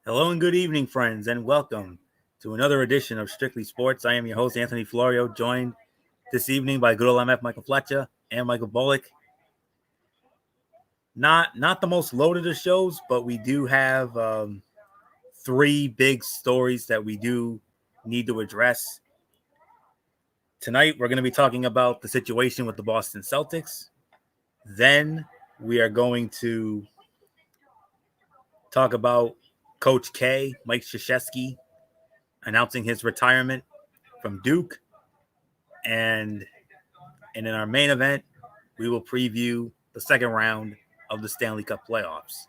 Hello and good evening, friends, and welcome to another edition of Strictly Sports. I am your host, Anthony Florio, joined this evening by good old MF Michael Fletcher and Michael Bullock. Not the most loaded of shows, but we do have three big stories that we do need to address. Tonight, we're going to be talking about the situation with the Boston Celtics. Then we are going to talk about Coach K, Mike Krzyzewski, announcing his retirement from Duke. And in our main event, we will preview the second round of the Stanley Cup playoffs.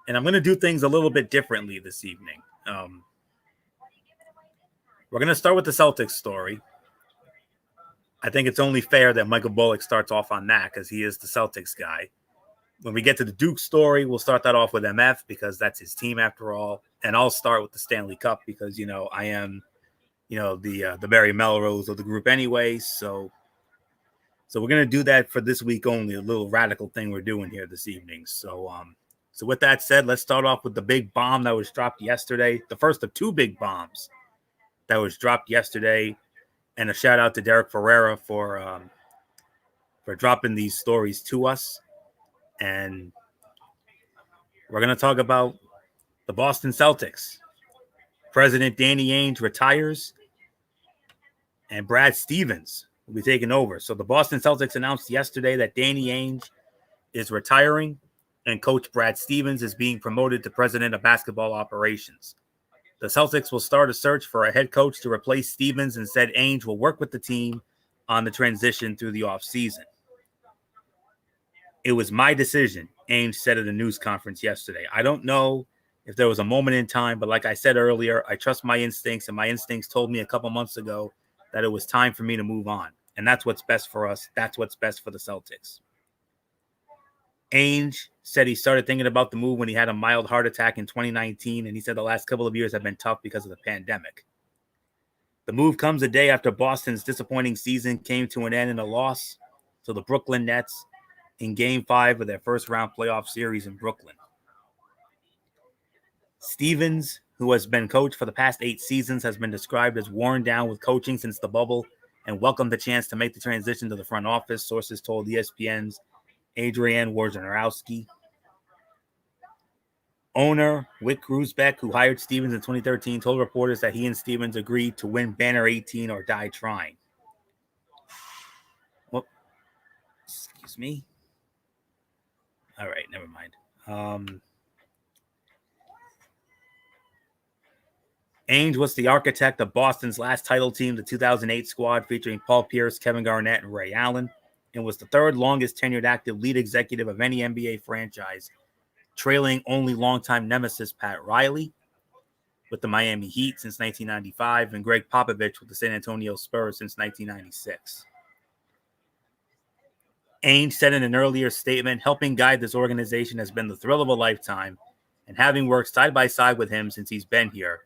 And I'm going to do things a little bit differently this evening. We're going to start with the Celtics story. I think it's only fair that Michael Bullock starts off on that because he is the Celtics guy. When we get to the Duke story, we'll start that off with MF because that's his team after all. And I'll start with the Stanley Cup because, I am, the Barry Melrose of the group anyway. So we're going to do that for this week only, a little radical thing we're doing here this evening. So with that said, let's start off with the big bomb that was dropped yesterday, the first of two big bombs that was dropped yesterday. And a shout out to Derek Ferreira for dropping these stories to us. And we're going to talk about the Boston Celtics. President Danny Ainge retires, and Brad Stevens will be taking over. So the Boston Celtics announced yesterday that Danny Ainge is retiring, and Coach Brad Stevens is being promoted to President of Basketball Operations. The Celtics will start a search for a head coach to replace Stevens, and said Ainge will work with the team on the transition through the offseason. It was my decision, Ainge said at a news conference yesterday. I don't know if there was a moment in time, but like I said earlier, I trust my instincts, and my instincts told me a couple months ago that it was time for me to move on. And that's what's best for us. That's what's best for the Celtics. Ainge said he started thinking about the move when he had a mild heart attack in 2019, and he said the last couple of years have been tough because of the pandemic. The move comes a day after Boston's disappointing season came to an end in a loss to the Brooklyn Nets in Game 5 of their first-round playoff series in Brooklyn. Stevens, who has been coach for the past 8 seasons, has been described as worn down with coaching since the bubble and welcomed the chance to make the transition to the front office, sources told ESPN's Adrian Wojnarowski. Owner Wyc Grousbeck, who hired Stevens in 2013, told reporters that he and Stevens agreed to win Banner 18 or die trying. Well, excuse me. All right, never mind. Ainge was the architect of Boston's last title team, the 2008 squad featuring Paul Pierce, Kevin Garnett, and Ray Allen, and was the third longest tenured active lead executive of any NBA franchise, trailing only longtime nemesis Pat Riley with the Miami Heat since 1995 and Greg Popovich with the San Antonio Spurs since 1996. Ainge said in an earlier statement, helping guide this organization has been the thrill of a lifetime, and having worked side by side with him since he's been here,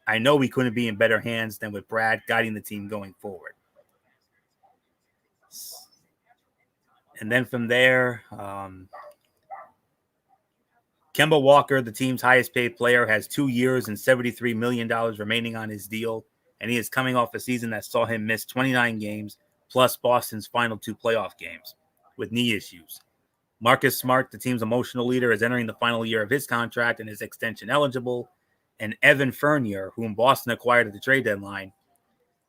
I know we couldn't be in better hands than with Brad guiding the team going forward. And then from there, Kemba Walker, the team's highest paid player, has 2 years and $73 million remaining on his deal, and he is coming off a season that saw him miss 29 games, plus Boston's final 2 playoff games, with knee issues. Marcus Smart, the team's emotional leader, is entering the final year of his contract and is extension eligible, and Evan Fournier, whom Boston acquired at the trade deadline,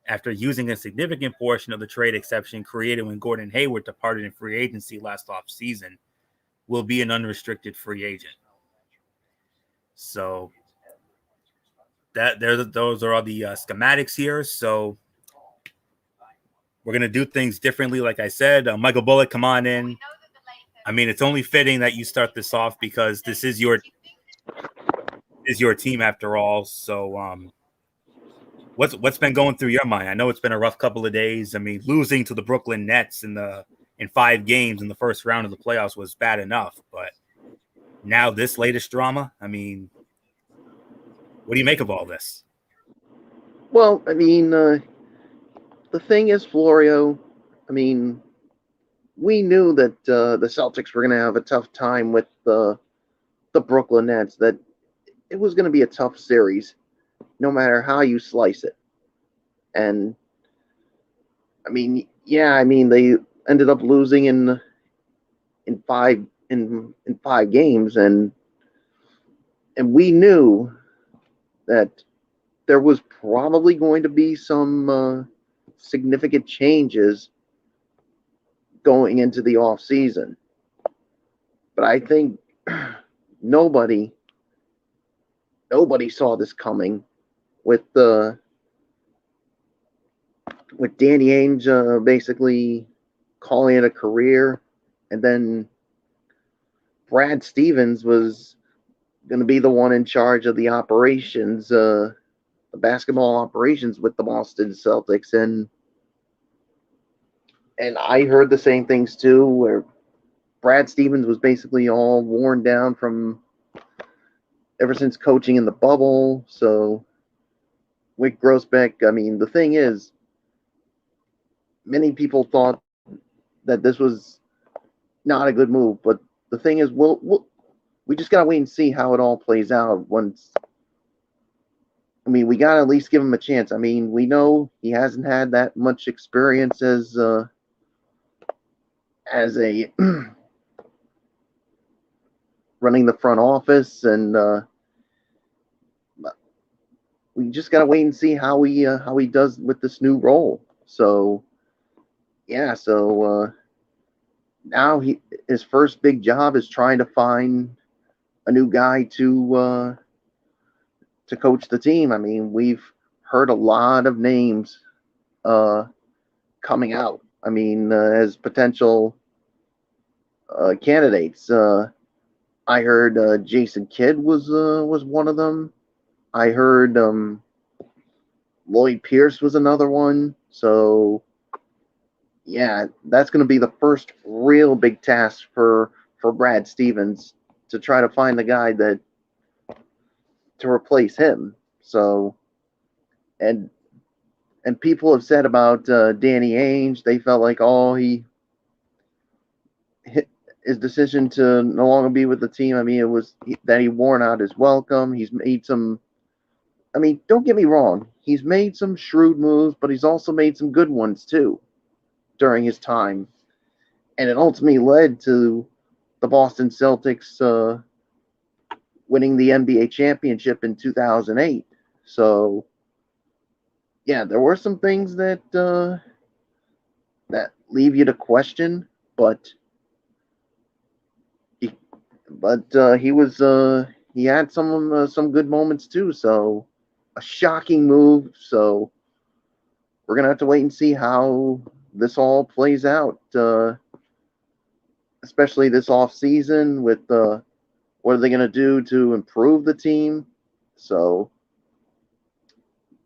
after using a significant portion of the trade exception created when Gordon Hayward departed in free agency last offseason, will be an unrestricted free agent. So those are all the schematics here. So we're going to do things differently. Like I said, Michael Bullock, come on in. I mean, it's only fitting that you start this off because this is your team after all. So what's been going through your mind? I know it's been a rough couple of days. I mean, losing to the Brooklyn Nets in 5 games in the first round of the playoffs was bad enough, but now this latest drama, I mean, what do you make of all this? Well, I mean, the thing is, Florio, I mean, we knew that the Celtics were going to have a tough time with the Brooklyn Nets, that it was going to be a tough series, no matter how you slice it. And I mean, yeah, I mean they ended up losing in five in 5 games, and we knew that there was probably going to be some significant changes going into the off season. But I think nobody saw this coming with with Danny Ainge basically calling it a career, and then Brad Stevens was going to be the one in charge of the operations, the basketball operations with the Boston Celtics, and I heard the same things too, where Brad Stevens was basically all worn down from ever since coaching in the bubble. So Wyc Grousbeck, I mean, the thing is, many people thought that this was not a good move, but the thing is, we just gotta wait and see how it all plays out. Once, I mean, we gotta at least give him a chance. I mean, we know he hasn't had that much experience as a running the front office, and we just gotta wait and see how he does with this new role. So yeah, so now his first big job is trying to find a new guy to coach the team. I mean, we've heard a lot of names coming out. I mean, as potential candidates. I heard Jason Kidd was one of them. I heard Lloyd Pierce was another one. So yeah, that's going to be the first real big task for Brad Stevens, to try to find the guy that to replace him. So and people have said about Danny Ainge, they felt like his decision to no longer be with the team. I mean, it was that he worn out his welcome. He's made some. I mean, don't get me wrong. He's made some shrewd moves, but he's also made some good ones too during his time, and it ultimately led to the Boston Celtics winning the NBA championship in 2008. So, yeah, there were some things that that leave you to question, but he had some good moments too. So, a shocking move. So, we're gonna have to wait and see how this all plays out, especially this off season with what are they gonna do to improve the team. So,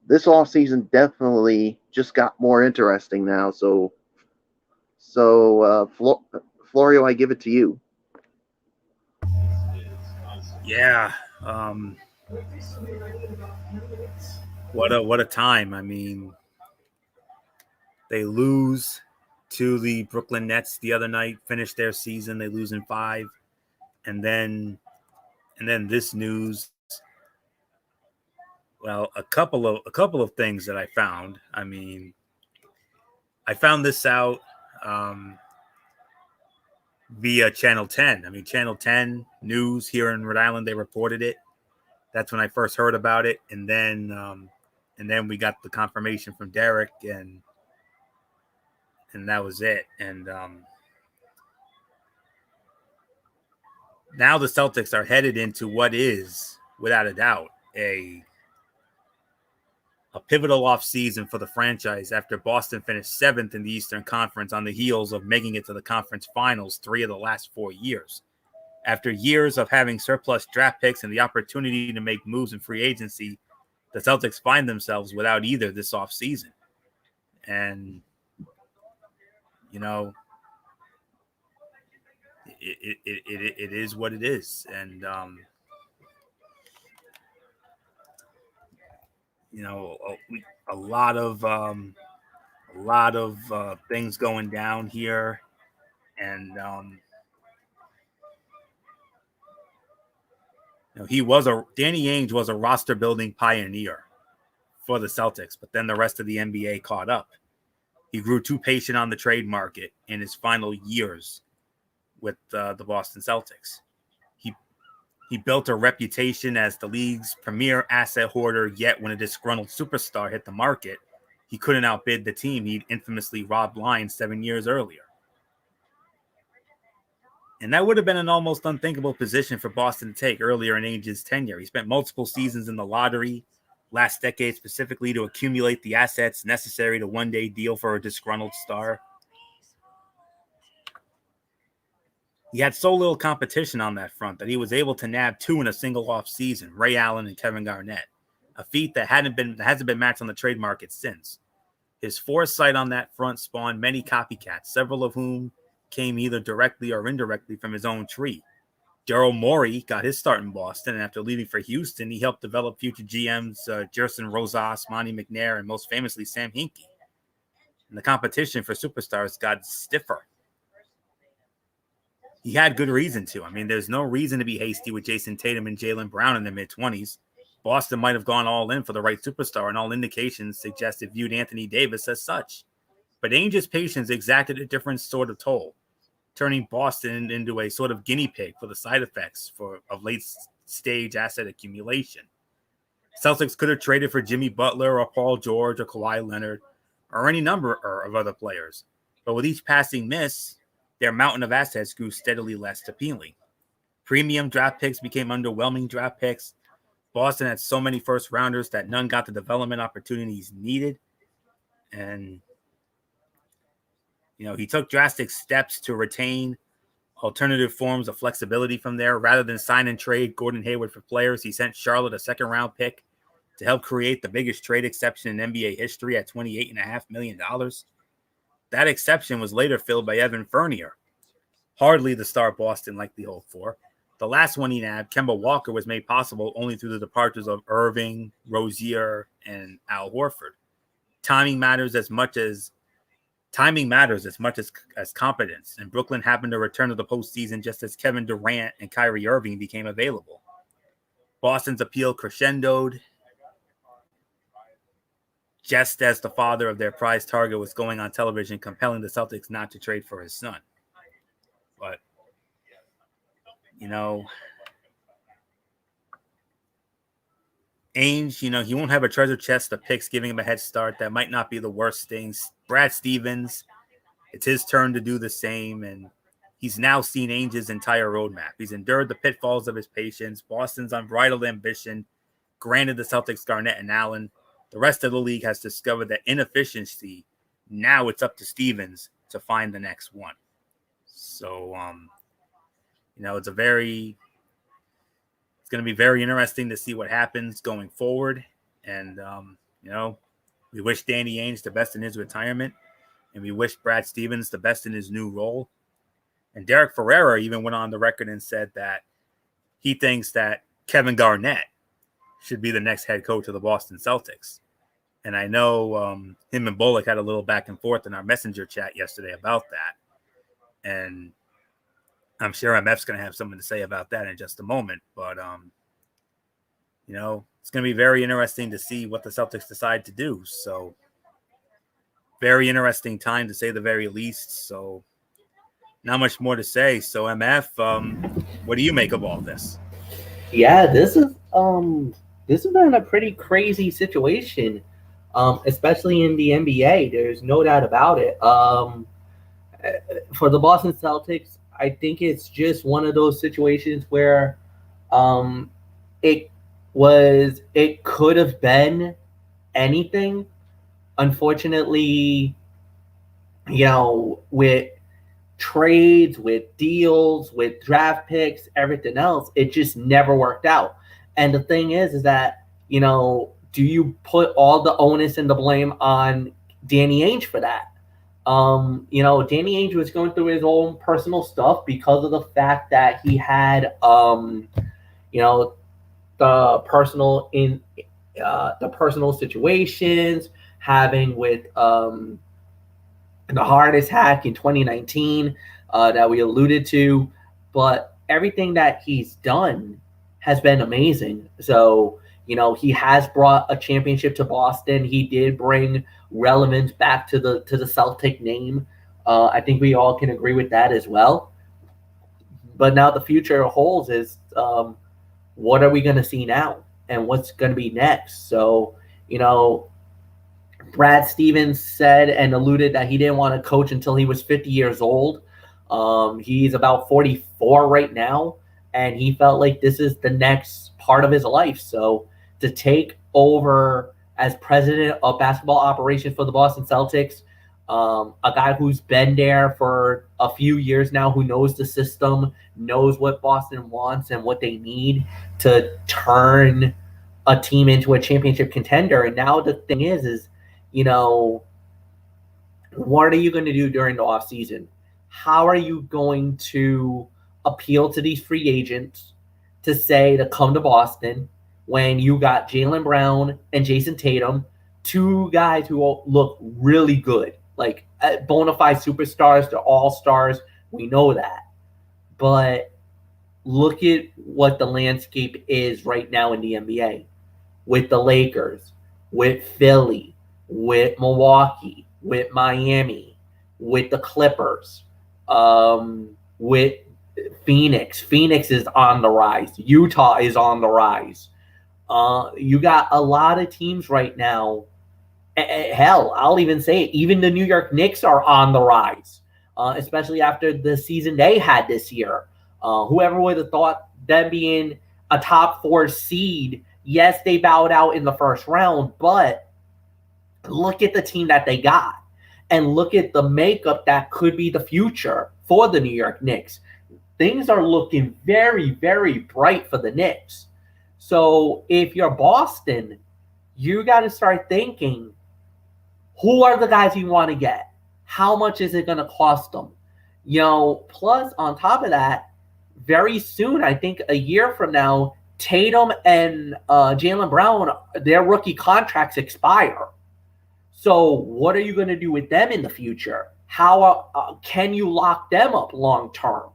this off season definitely just got more interesting now. So, Florio, I give it to you. Yeah. What a time. I mean, they lose to the Brooklyn Nets the other night, finish their season, they lose in 5, and then this news. Well, a couple of things that I found. I mean, I found this out via Channel 10. I mean, Channel 10 News here in Rhode Island, they reported it. That's when I first heard about it, and then we got the confirmation from Derek, and that was it. And now the Celtics are headed into what is, without a doubt, a pivotal offseason for the franchise after Boston finished 7th in the Eastern Conference on the heels of making it to the conference finals 3 of the last 4 years. After years of having surplus draft picks and the opportunity to make moves in free agency, the Celtics find themselves without either this offseason. And, you know, it is what it is. And, you know, a lot of things going down here, and Danny Ainge was a roster building pioneer for the Celtics, but then the rest of the NBA caught up. He grew too patient on the trade market in his final years with the Boston Celtics. He built a reputation as the league's premier asset hoarder, yet when a disgruntled superstar hit the market, he couldn't outbid the team he'd infamously robbed blind 7 years earlier. And that would have been an almost unthinkable position for Boston to take earlier in Ainge's tenure. He spent multiple seasons in the lottery, last decade specifically, to accumulate the assets necessary to one-day deal for a disgruntled star. He had so little competition on that front that he was able to nab 2 in a single off season, Ray Allen and Kevin Garnett, a feat that hasn't been matched on the trade market since. His foresight on that front spawned many copycats, several of whom came either directly or indirectly from his own tree. Daryl Morey got his start in Boston, and after leaving for Houston, he helped develop future GMs Gerson Rosas, Monty McNair, and most famously Sam Hinkie. And the competition for superstars got stiffer. He had good reason to. I mean, there's no reason to be hasty with Jason Tatum and Jaylen Brown in their mid-20s. Boston might have gone all in for the right superstar, and all indications suggest it viewed Anthony Davis as such. But Ainge's patience exacted a different sort of toll, turning Boston into a sort of guinea pig for the side effects of late-stage asset accumulation. Celtics could have traded for Jimmy Butler or Paul George or Kawhi Leonard or any number of other players. But with each passing miss, their mountain of assets grew steadily less appealing. Premium draft picks became underwhelming draft picks. Boston had so many first rounders that none got the development opportunities needed. And, he took drastic steps to retain alternative forms of flexibility from there. Rather than sign and trade Gordon Hayward for players, he sent Charlotte a second-round pick to help create the biggest trade exception in NBA history at $28.5 million. That exception was later filled by Evan Fournier, hardly the star Boston likely hoped for. The last one he nabbed, Kemba Walker, was made possible only through the departures of Irving, Rozier, and Al Horford. Timing matters as much as competence, and Brooklyn happened to return to the postseason just as Kevin Durant and Kyrie Irving became available. Boston's appeal crescendoed just as the father of their prize target was going on television, compelling the Celtics not to trade for his son. But, Ainge, he won't have a treasure chest of picks giving him a head start. That might not be the worst things. Brad Stevens, it's his turn to do the same, and he's now seen Ainge's entire roadmap. He's endured the pitfalls of his patience, Boston's unbridled ambition, granted the Celtics Garnett and Allen. The rest of the league has discovered that inefficiency. Now it's up to Stevens to find the next one. So, it's going to be very interesting to see what happens going forward. And, we wish Danny Ainge the best in his retirement, and we wish Brad Stevens the best in his new role. And Derek Ferrera even went on the record and said that he thinks that Kevin Garnett should be the next head coach of the Boston Celtics. And I know him and Bullock had a little back and forth in our messenger chat yesterday about that. And I'm sure MF's going to have something to say about that in just a moment. But, it's going to be very interesting to see what the Celtics decide to do. So, very interesting time to say the very least. So, not much more to say. So, MF, what do you make of all this? Yeah, this has been a pretty crazy situation, especially in the NBA. There's no doubt about it. For the Boston Celtics, I think it's just one of those situations where it could have been anything. Unfortunately, with trades, with deals, with draft picks, everything else, it just never worked out. And the thing is that, do you put all the onus and the blame on Danny Ainge for that? Danny Ainge was going through his own personal stuff because of the fact that he had, the personal situations, having with the hardest hack in 2019 that we alluded to. But everything that he's done has been amazing. So, he has brought a championship to Boston. He did bring relevance back to the Celtic name. I think we all can agree with that as well. But now the future holds is what are we going to see now and what's going to be next? So, Brad Stevens said and alluded that he didn't want to coach until he was 50 years old. He's about 44 right now, and he felt like this is the next part of his life. So to take over as president of basketball operations for the Boston Celtics, a guy who's been there for a few years now, who knows the system, knows what Boston wants and what they need to turn a team into a championship contender. And now the thing is, what are you going to do during the offseason? How are you going to appeal to these free agents to come to Boston when you got Jaylen Brown and Jason Tatum, two guys who look really good, like bona fide superstars, they're all-stars. We know that. But look at what the landscape is right now in the NBA with the Lakers, with Philly, with Milwaukee, with Miami, with the Clippers, with Phoenix. Phoenix is on the rise. Utah is on the rise. You got a lot of teams right now. Hell, I'll even say it. Even the New York Knicks are on the rise, especially after the season they had this year. Whoever would have thought them being a top 4 seed, yes, they bowed out in the first round, but look at the team that they got and look at the makeup that could be the future for the New York Knicks. Things are looking very, very bright for the Knicks. So if you're Boston, you got to start thinking, who are the guys you want to get? How much is it going to cost them? Plus on top of that, very soon, I think a year from now, Tatum and Jaylen Brown, their rookie contracts expire. So what are you going to do with them in the future? How can you lock them up long term?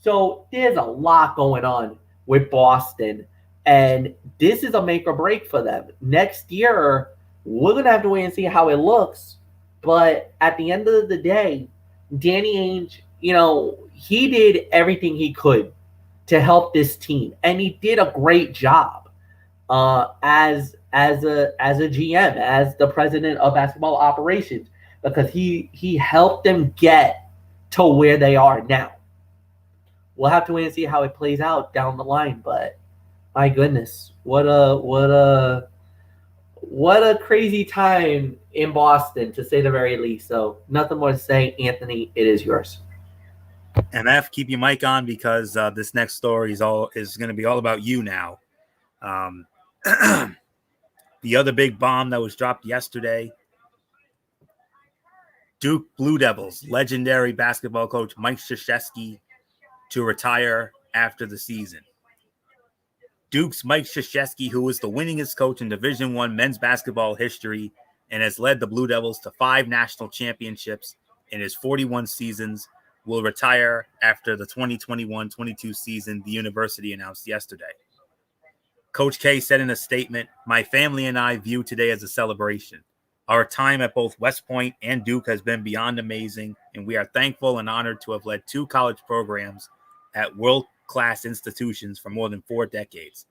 So there's a lot going on with Boston, and this is a make or break for them. Next year, we're going to have to wait and see how it looks. But at the end of the day, Danny Ainge, he did everything he could to help this team, and he did a great job as a GM, as the president of basketball operations, because he helped them get to where they are now. We'll have to wait and see how it plays out down the line, but my goodness, what a crazy time in Boston, to say the very least. So nothing more to say. Anthony, it is yours. MF, keep your mic on because this next story is going to be all about you now. The other big bomb that was dropped yesterday, Duke Blue Devils legendary basketball coach Mike Krzyzewski to retire after the season. Duke's Mike Krzyzewski, who is the winningest coach in Division I men's basketball history and has led the Blue Devils to 5 national championships in his 41 seasons, will retire after the 2021-22 season, the university announced yesterday. Coach K said in a statement, "My family and I view today as a celebration. Our time at both West Point and Duke has been beyond amazing, and we are thankful and honored to have led 2 college programs at world-class institutions for more than 4 decades.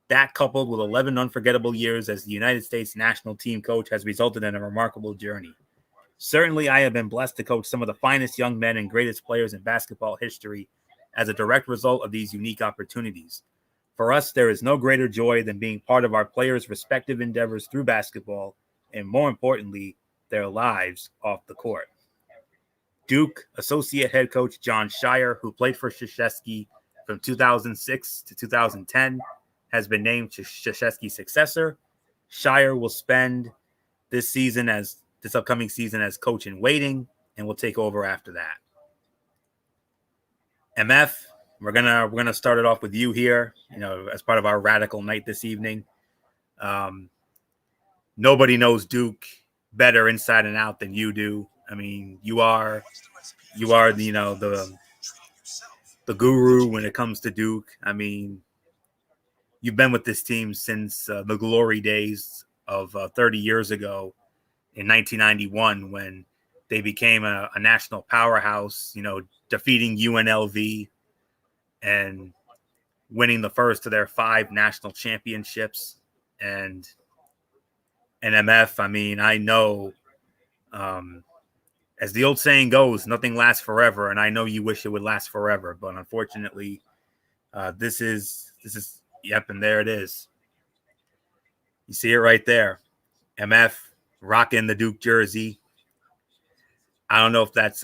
That, coupled with 11 unforgettable years as the United States national team coach, has resulted in a remarkable journey. Certainly, I have been blessed to coach some of the finest young men and greatest players in basketball history as a direct result of these unique opportunities. For us, there is no greater joy than being part of our players' respective endeavors through basketball, and more importantly, their lives off the court." Duke Associate Head Coach Jon Scheyer, who played for Krzyzewski from 2006 to 2010, has been named Krzyzewski's successor. Scheyer will spend this upcoming season as coach in waiting and will take over after that. MF, we're gonna start it off with you here, as part of our radical night this evening. Nobody knows Duke better inside and out than you do. I mean, you are the guru when it comes to Duke. I mean, you've been with this team since the glory days of 30 years ago in 1991 when they became a national powerhouse, defeating UNLV and winning the first of their 5 national championships. And MF, I mean, I know, as the old saying goes, nothing lasts forever. And I know you wish it would last forever, but unfortunately, this is, yep. And there it is. You see it right there. MF rocking the Duke jersey. I don't know if that's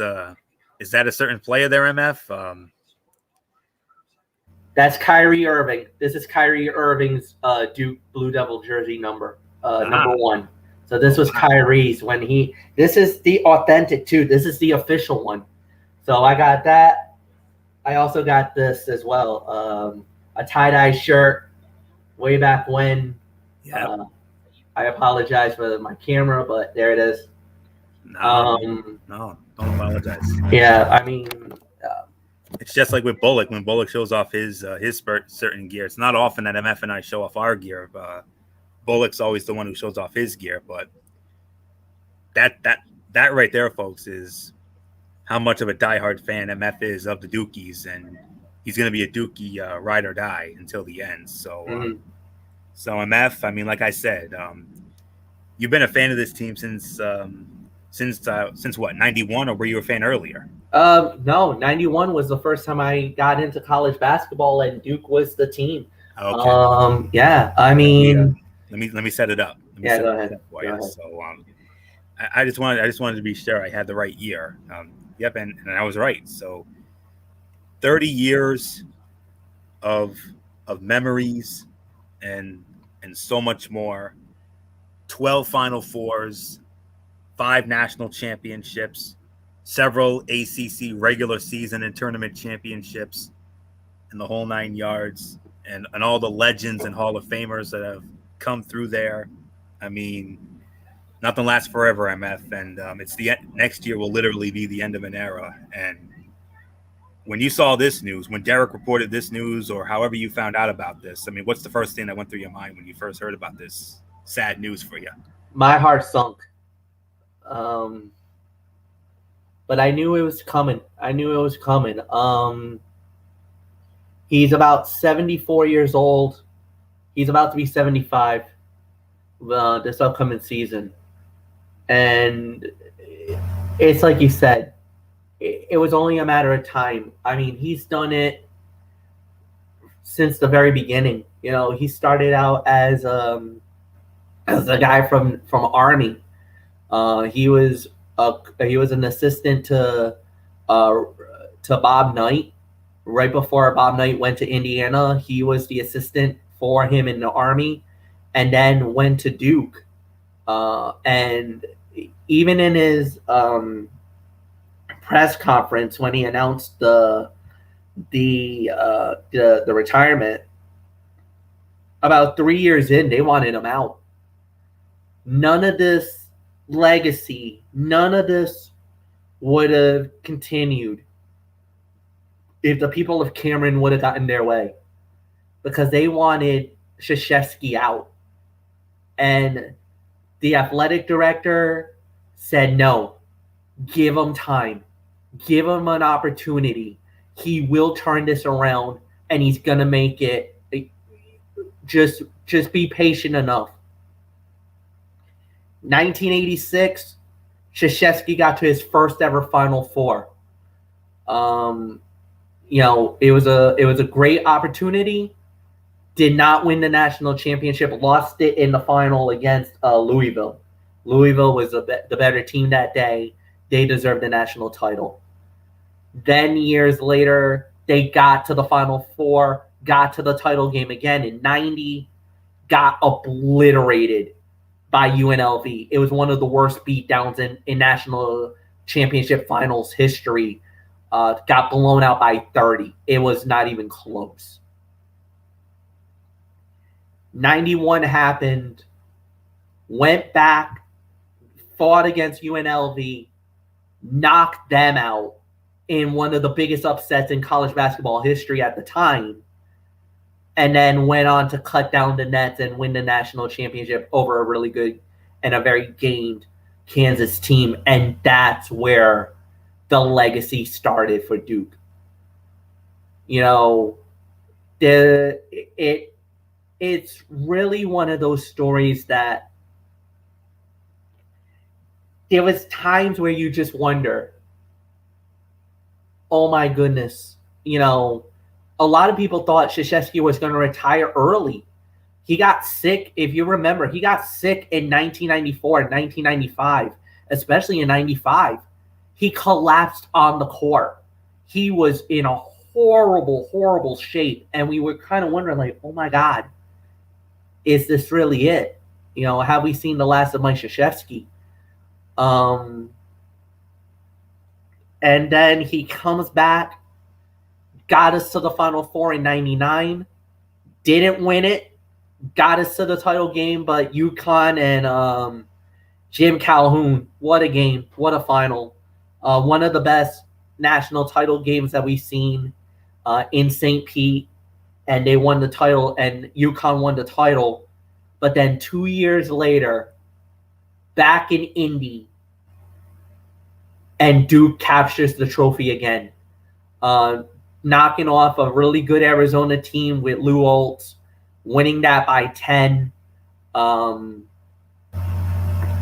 is that a certain player there, MF? That's Kyrie Irving. This is Kyrie Irving's Duke Blue Devil jersey number 1. So this was Kyrie's this is the authentic too. This is the official one. So I got that. I also got this as well. A tie-dye shirt way back when. Yeah. I apologize for my camera, but there it is. No, don't apologize. Yeah, I mean, it's just like with Bullock. When Bullock shows off his certain gear, it's not often that MF and I show off our gear. Bullock's always the one who shows off his gear. But that right there, folks, is how much of a diehard fan MF is of the Dukies, and he's going to be a Dookie ride or die until the end. So, so MF, I mean, like I said, you've been a fan of this team since what, 91, or were you a fan earlier? No, 91 was the first time I got into college basketball, and Duke was the team. Okay. Yeah, I mean, let me set it up. Go ahead. So, I just wanted to be sure I had the right year. Yep, and I was right. So, 30 years of memories and so much more. 12 Final Fours, 5 national championships, several ACC regular season and tournament championships, and the whole 9 yards, and all the legends and Hall of Famers that have come through there. I mean, nothing lasts forever, MF, and it's next year will literally be the end of an era. And when you saw this news, when Derek reported this news, or however you found out about this, I mean, what's the first thing that went through your mind when you first heard about this sad news for you? My heart sunk. But I knew it was coming. He's about 74 years old. He's about to be 75 this upcoming season. And it's like you said, it was only a matter of time. I mean, he's done it since the very beginning. He started out as a guy from Army. He was an assistant to Bob Knight. Right before Bob Knight went to Indiana, he was the assistant for him in the Army, and then went to Duke. And even in his press conference when he announced the retirement, about 3 years in, they wanted him out. None of this legacy, none of this would have continued if the people of Cameron would have gotten their way, because they wanted Krzyzewski out. And the athletic director said, no, give him time. Give him an opportunity. He will turn this around, and he's going to make it. Just be patient enough. 1986, Krzyzewski got to his first ever Final Four. It was a great opportunity. Did not win the national championship. Lost it in the final against Louisville. Louisville was the better team that day. They deserved the national title. Then years later, they got to the Final Four, got to the title game again in 90, got obliterated by UNLV. It was one of the worst beatdowns in national championship finals history. Got blown out by 30. It was not even close. 91 happened, went back, fought against UNLV, knocked them out in one of the biggest upsets in college basketball history at the time, and then went on to cut down the nets and win the national championship over a really good and a very gamed Kansas team. And that's where the legacy started for Duke. You know, it's really one of those stories that there was times where you just wonder, oh my goodness, you know, a lot of people thought Krzyzewski was going to retire early. He got sick, if you remember, he got sick in 1994 and 1995, especially in 95. He collapsed on the court. He was in a horrible, horrible shape. And we were kind of wondering, like, oh my God, is this really it? You know, have we seen the last of Mike Krzyzewski? And then he comes back, got us to the Final Four in 99, didn't win it, got us to the title game, but UConn and Jim Calhoun, what a game, what a final. One of the best national title games that we've seen in St. Pete, and they won the title, and UConn won the title. But then 2 years later, back in Indy, and Duke captures the trophy again, knocking off a really good Arizona team with Lou Holtz, winning that by 10.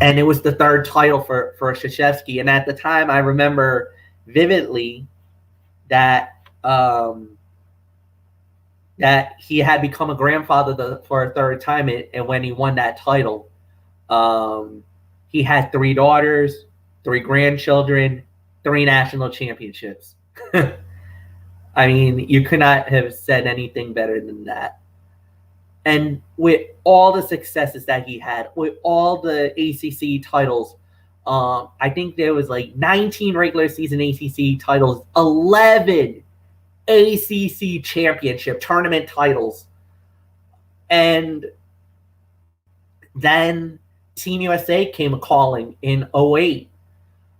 And it was the third title for Krzyzewski. And at the time, I remember vividly that that he had become a grandfather for a third time, and when he won that title, he had 3 daughters, 3 grandchildren, 3 national championships. I mean, you could not have said anything better than that. And with all the successes that he had, with all the ACC titles, I think there was like 19 regular season ACC titles, 11 ACC championship tournament titles. And then Team USA came calling in 08,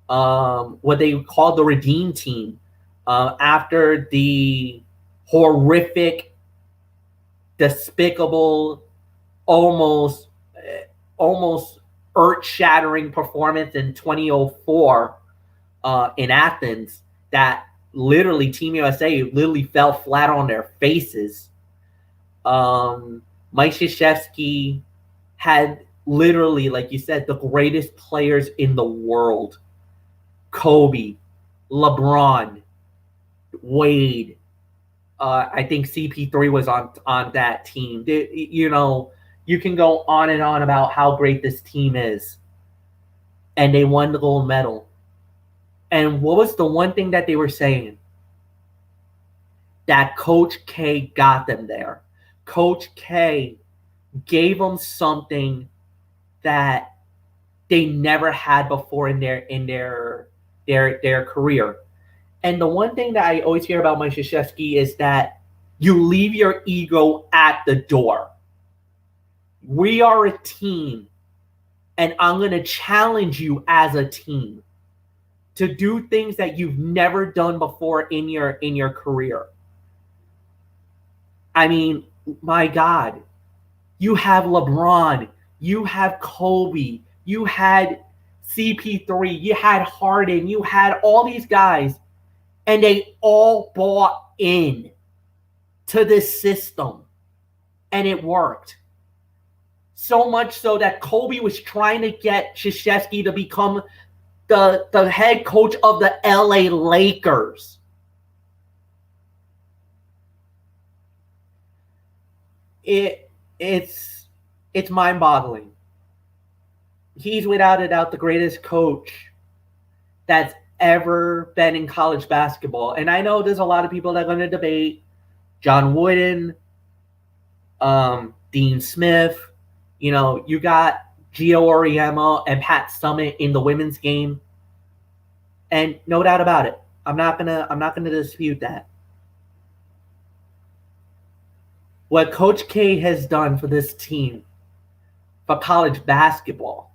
what they called the Redeem Team, after the horrific, despicable, almost earth-shattering performance in 2004 in Athens that literally Team USA literally fell flat on their faces. Mike Krzyzewski had literally, like you said, the greatest players in the world. Kobe, LeBron, Wade. I think CP3 was on that team. You know, you can go on and on about how great this team is. And they won the gold medal. And what was the one thing that they were saying? That Coach K got them there. Coach K gave them something that they never had before in their career. And the one thing that I always hear about Mike Krzyzewski is that you leave your ego at the door. We are a team, and I'm going to challenge you as a team to do things that you've never done before in your career. I mean, my God, you have LeBron, you have Kobe, you had CP3, you had Harden, you had all these guys, and they all bought in to this system, and it worked. So much so that Kobe was trying to get Krzyzewski to become the head coach of the LA Lakers. It's mind-boggling. He's without a doubt the greatest coach that's ever been in college basketball. And I know there's a lot of people that are going to debate John Wooden, Dean Smith. You know, you got Gio Auriemma and Pat Summitt in the women's game. And no doubt about it, I'm not gonna dispute that. What Coach K has done for this team, for college basketball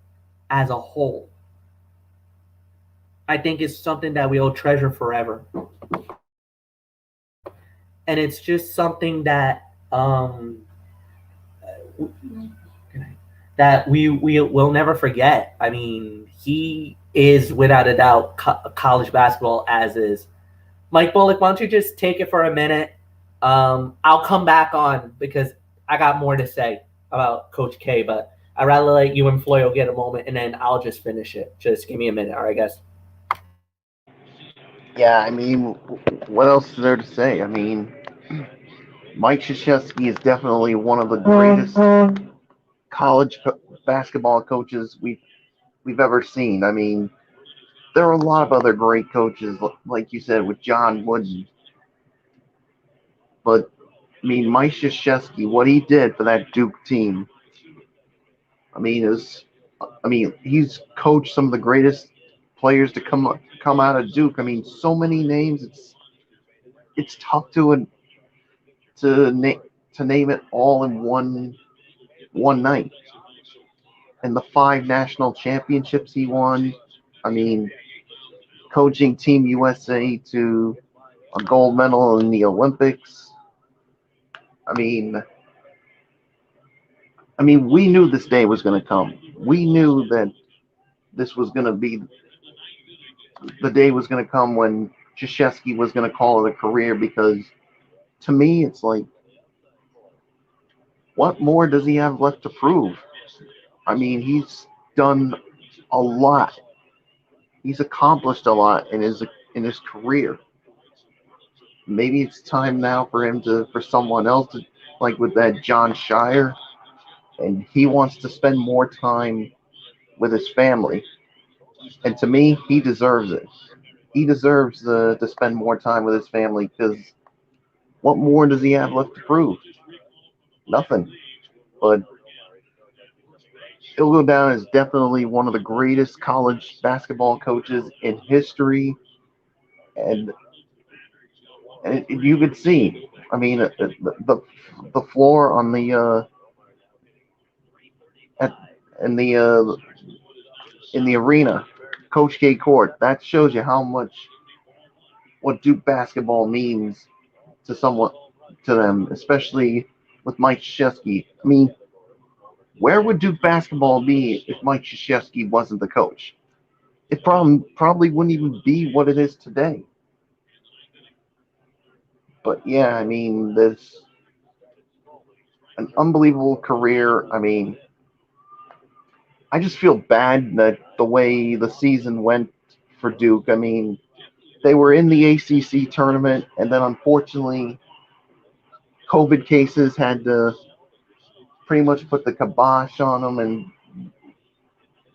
as a whole, I think is something that we'll treasure forever. And it's just something that um, that we will never forget. I mean, he is without a doubt college basketball as is. Mike Bullock, why don't you just take it for a minute? I'll come back on because I got more to say about Coach K, but I'd rather let you and Floyo get a moment, and then I'll just finish it. Just give me a minute, all right, guys? Yeah, I mean, what else is there to say? I mean, Mike Krzyzewski is definitely one of the greatest college basketball coaches we've ever seen. I mean, there are a lot of other great coaches, like you said, with John Wooden. But I mean, Mike Krzyzewski, what he did for that Duke team, he's coached some of the greatest players to come out of Duke. I mean, so many names. It's tough to name it all in one night. And the 5 national championships he won. I mean, coaching Team USA to a gold medal in the Olympics. I mean, we knew this day was going to come. We knew that this was going to be the day was going to come when Krzyzewski was going to call it a career. Because to me, it's like, what more does he have left to prove? I mean, he's done a lot. He's accomplished a lot in his career. Maybe it's time now for someone else to, like with that Jon Scheyer, and he wants to spend more time with his family. And to me, he deserves it. He deserves to spend more time with his family, because what more does he have left to prove? Nothing. But he'll go down as definitely one of the greatest college basketball coaches in history. And you could see, I mean, the floor on the in the arena, Coach K Court. That shows you how much what Duke basketball means to them, especially with Mike Krzyzewski. I mean, where would Duke basketball be if Mike Krzyzewski wasn't the coach? It probably wouldn't even be what it is today. But yeah, I mean, there's an unbelievable career. I mean, I just feel bad that the way the season went for Duke. I mean, they were in the ACC tournament, and then unfortunately, COVID cases had to pretty much put the kibosh on them.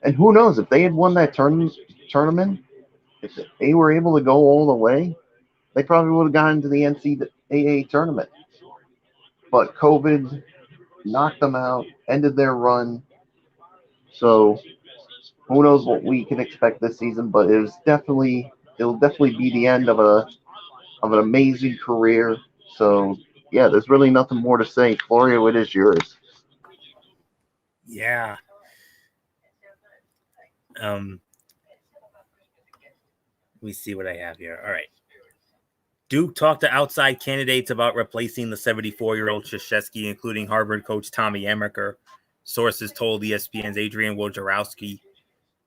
And who knows, if they had won that tournament, if they were able to go all the way, they probably would have gotten to the NCAA tournament. But COVID knocked them out, ended their run. So who knows what we can expect this season? But it'll definitely be the end of an amazing career. So yeah, there's really nothing more to say. Florio, it is yours. Yeah. Let me see what I have here. All right. Duke talked to outside candidates about replacing the 74-year-old Krzyzewski, including Harvard coach Tommy Amaker. Sources told ESPN's Adrian Wojnarowski.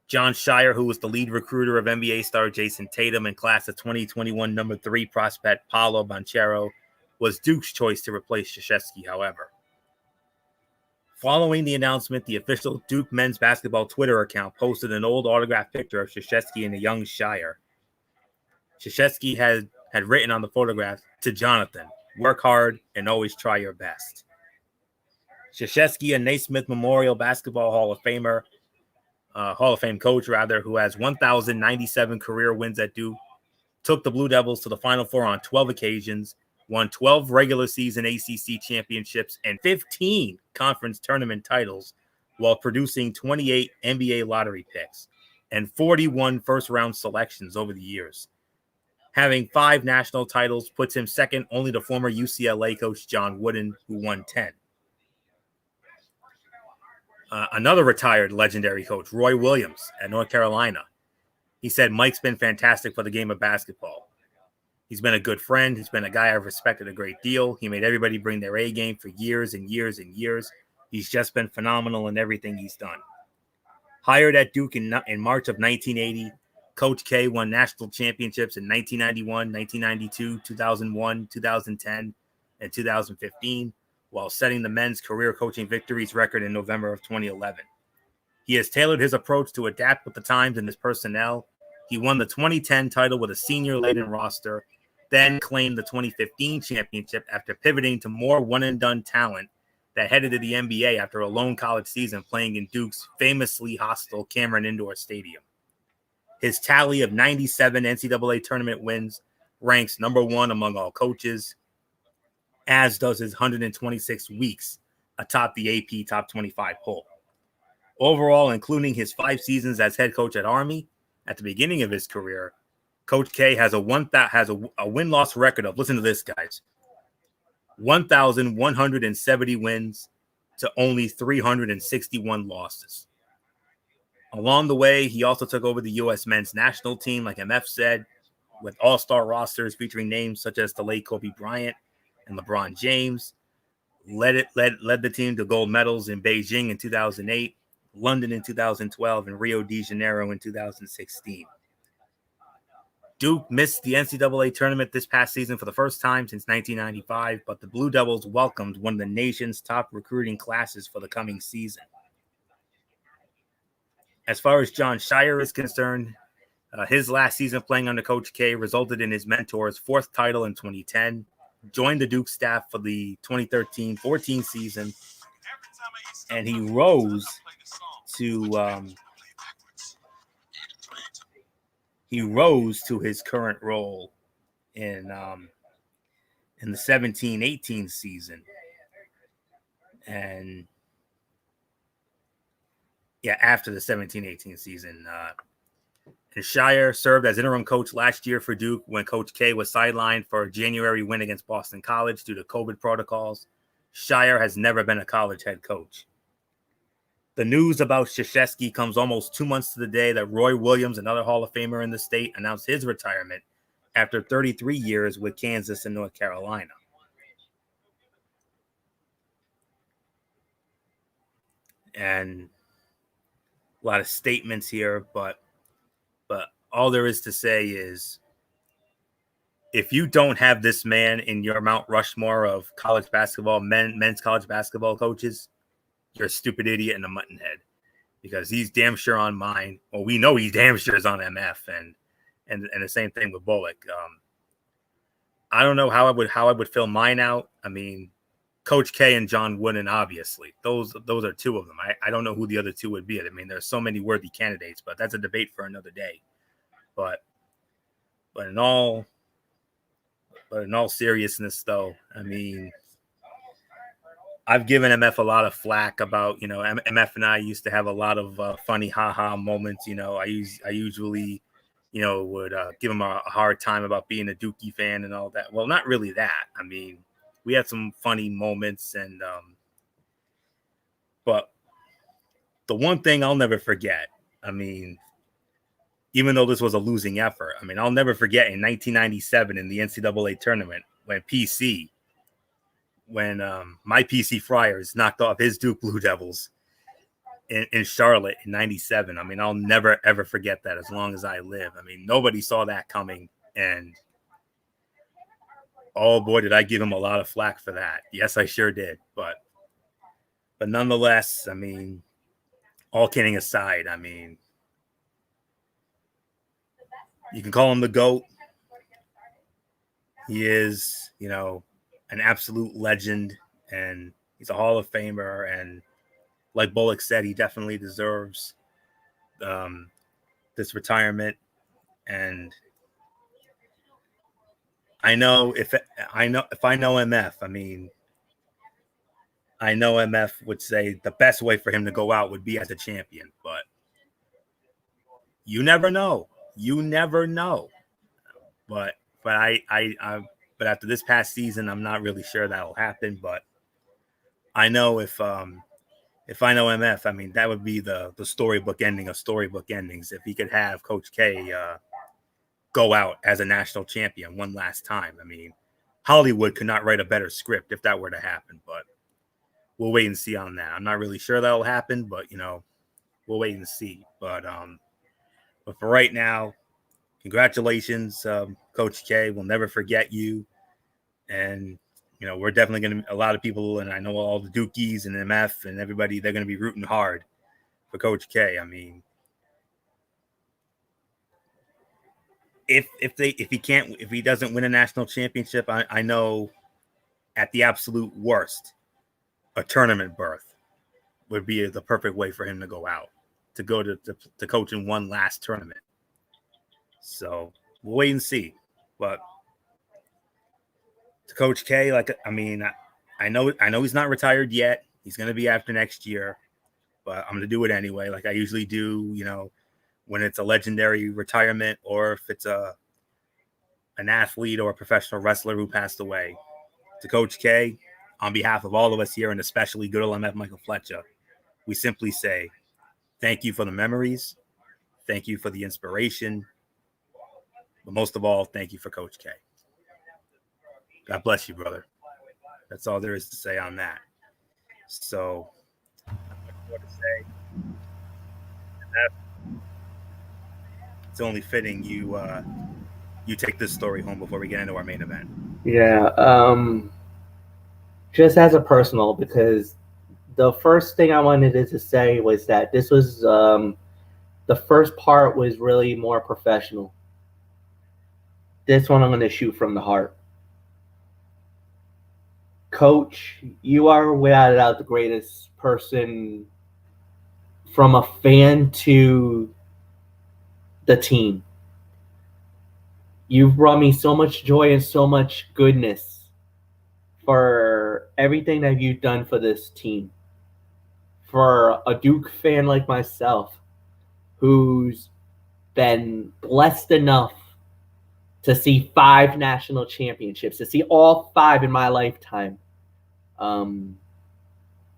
Jon Scheyer, who was the lead recruiter of NBA star Jason Tatum and class of 2021 number 3 prospect Paolo Banchero, was Duke's choice to replace Krzyzewski, however. Following the announcement, the official Duke men's basketball Twitter account posted an old autographed picture of Krzyzewski and a young Scheyer. Krzyzewski had written on the photograph, "To Jonathan, work hard and always try your best." Krzyzewski, a Naismith Memorial Basketball Hall of Fame coach, who has 1,097 career wins at Duke, took the Blue Devils to the Final Four on 12 occasions, won 12 regular season ACC championships and 15 conference tournament titles, while producing 28 NBA lottery picks and 41 first-round selections over the years. Having 5 national titles puts him second only to former UCLA coach John Wooden, who won 10. Another retired legendary coach, Roy Williams at North Carolina. He said, "Mike's been fantastic for the game of basketball. He's been a good friend. He's been a guy I've respected a great deal. He made everybody bring their A game for years and years and years. He's just been phenomenal in everything he's done. Hired at Duke in March of 1980, Coach K won national championships in 1991, 1992, 2001, 2010, and 2015, while setting the men's career coaching victories record in November of 2011. He has tailored his approach to adapt with the times and his personnel. He won the 2010 title with a senior-laden roster, then claimed the 2015 championship after pivoting to more one-and-done talent that headed to the NBA after a lone college season playing in Duke's famously hostile Cameron Indoor Stadium. His tally of 97 NCAA tournament wins ranks number one among all coaches, as does his 126 weeks atop the AP Top 25 poll. Overall, including his 5 seasons as head coach at Army, at the beginning of his career, Coach K has a win-loss record of, listen to this, guys, 1,170 wins to only 361 losses. Along the way, he also took over the U.S. men's national team, like MF said, with all-star rosters featuring names such as the late Kobe Bryant and LeBron James. Led the team to gold medals in Beijing in 2008, London in 2012, and Rio de Janeiro in 2016. Duke missed the NCAA tournament this past season for the first time since 1995, but the Blue Devils welcomed one of the nation's top recruiting classes for the coming season. As far as Jon Scheyer is concerned, his last season playing under Coach K resulted in his mentor's 4th title in 2010, joined the Duke staff for the 2013-14 season, and he rose to his current role in the 17-18 season. And after the 17-18 season. And Scheyer served as interim coach last year for Duke when Coach K was sidelined for a January win against Boston College due to COVID protocols. Scheyer has never been a college head coach. The news about Krzyzewski comes almost 2 months to the day that Roy Williams, another Hall of Famer in the state, announced his retirement after 33 years with Kansas and North Carolina. And a lot of statements here, but all there is to say is if you don't have this man in your Mount Rushmore of college basketball, men's college basketball coaches, you're a stupid idiot and a muttonhead, because he's damn sure on mine. Well, we know he damn sure is on MF, and the same thing with Bullock. I don't know how I would fill mine out. I mean, Coach K and John Wooden, obviously. Those are 2 of them. I don't know who the other 2 would be. I mean, there's so many worthy candidates, but that's a debate for another day. But in all seriousness, though, I mean, I've given MF a lot of flack about, MF and I used to have a lot of funny haha moments. I usually, would give him a hard time about being a Dookie fan and all that. Well, not really that. I mean, we had some funny moments, and but the one thing I'll never forget, I mean, even though this was a losing effort, I mean, I'll never forget in 1997 in the NCAA tournament when my PC Friars knocked off his Duke Blue Devils in Charlotte in 97. I mean, I'll never, ever forget that as long as I live. I mean, nobody saw that coming, and oh boy, did I give him a lot of flack for that. Yes, I sure did. But nonetheless, I mean, all kidding aside, I mean, you can call him the GOAT. He is, an absolute legend, and he's a Hall of Famer. And like Bullock said, he definitely deserves this retirement. And if I know MF, I mean, I know MF would say the best way for him to go out would be as a champion, but you never know. But after this past season, I'm not really sure that'll happen. But I know if I know MF, I mean, that would be the storybook ending of storybook endings if he could have Coach K go out as a national champion one last time. I mean, Hollywood could not write a better script if that were to happen, but we'll wait and see on that. I'm not really sure that'll happen, but we'll wait and see. But for right now, congratulations, Coach K. We'll never forget you. And, we're definitely going to, a lot of people, and I know all the Dukies and MF and everybody, they're going to be rooting hard for Coach K. I mean, if he doesn't win a national championship, I know at the absolute worst, a tournament berth would be the perfect way for him to go out, to go to coach in one last tournament. So we'll wait and see. But to Coach K, I know he's not retired yet. He's going to be after next year, but I'm going to do it anyway, like I usually do, when it's a legendary retirement or if it's an athlete or a professional wrestler who passed away. To Coach K, on behalf of all of us here, and especially good old MF Michael Fletcher, we simply say thank you for the memories, thank you for the inspiration, but most of all, thank you for Coach K. God bless you, brother. That's all there is to say on that. So, what to say? It's only fitting you take this story home before we get into our main event. Yeah, just as a personal, because the first thing I wanted to say was that this was the first part was really more professional. This one I'm going to shoot from the heart. Coach, you are without a doubt the greatest person, from a fan to the team. You've brought me so much joy and so much goodness for everything that you've done for this team. For a Duke fan like myself, who's been blessed enough to see 5 national championships, to see all 5 in my lifetime,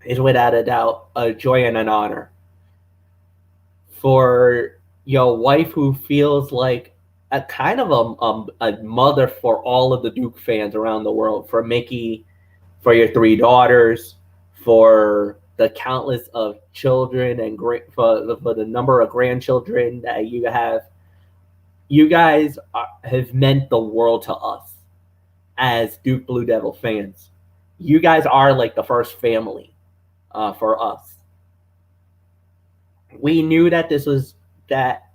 is without a doubt a joy and an honor. For your wife, who feels like a kind of a mother for all of the Duke fans around the world, for Mickey, for your 3 daughters, for the countless of children, and for the number of grandchildren that you have. You guys have meant the world to us as Duke Blue Devil fans. You guys are like the first family for us. We knew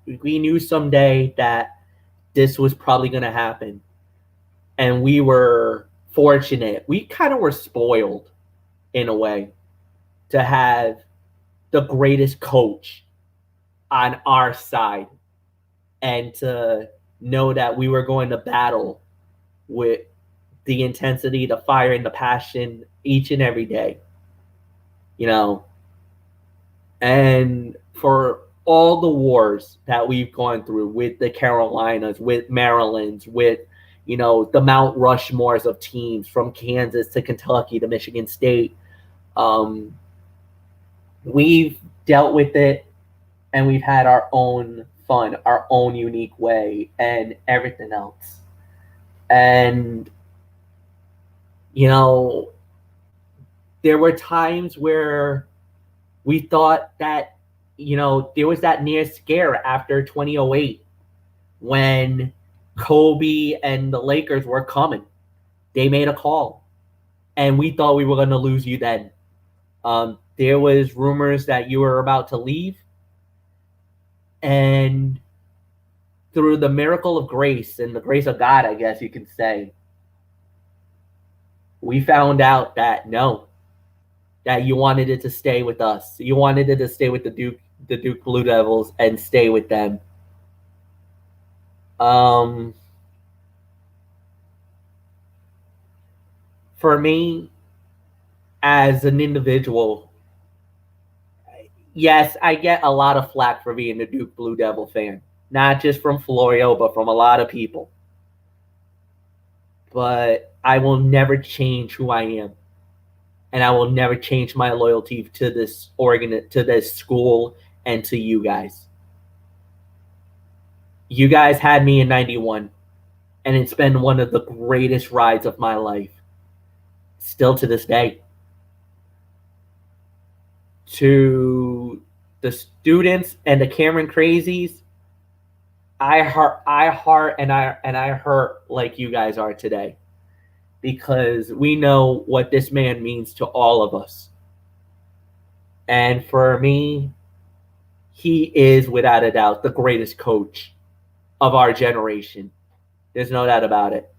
we knew someday that this was probably going to happen. And we were fortunate. We kind of were spoiled in a way to have the greatest coach on our side, and to know that we were going to battle with the intensity, the fire, and the passion each and every day. And for all the wars that we've gone through with the Carolinas, with Maryland's, with, the Mount Rushmores of teams from Kansas to Kentucky to Michigan State, we've dealt with it, and we've had our own fun, our own unique way, and everything else. And, there were times where we thought that, there was that near scare after 2008 when Kobe and the Lakers were coming. They made a call, and we thought we were going to lose you then. There was rumors that you were about to leave. And through the miracle of grace and the grace of God, I guess you can say, we found out that no, that you wanted it to stay with us. You wanted it to stay with the Duke Blue Devils and stay with them. For me, as an individual, yes, I get a lot of flack for being a Duke Blue Devil fan. Not just from Florio, but from a lot of people. But I will never change who I am. And I will never change my loyalty to this to this school, and to you guys. You guys had me in 91, and it's been one of the greatest rides of my life, still to this day. To the students and the Cameron Crazies, I heart and I hurt like you guys are today, because we know what this man means to all of us. And for me, he is without a doubt the greatest coach of our generation. There's no doubt about it.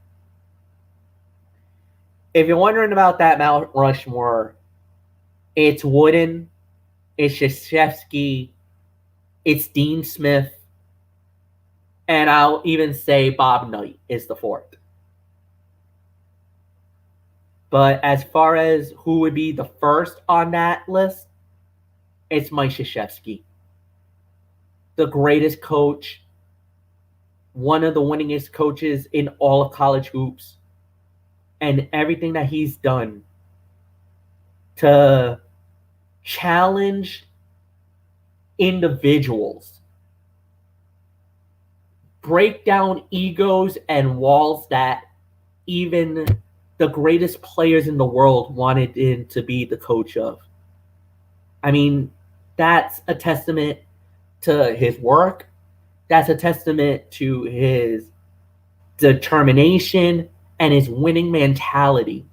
If you're wondering about that Mount Rushmore, it's Wooden, it's Krzyzewski, it's Dean Smith, and I'll even say Bob Knight is the fourth. But as far as who would be the first on that list, it's Mike Krzyzewski. The greatest coach, one of the winningest coaches in all of college hoops, and everything that he's done to challenge individuals, break down egos and walls that even the greatest players in the world wanted him to be the coach of. I mean, that's a testament to his work. That's a testament to his determination and his winning mentality.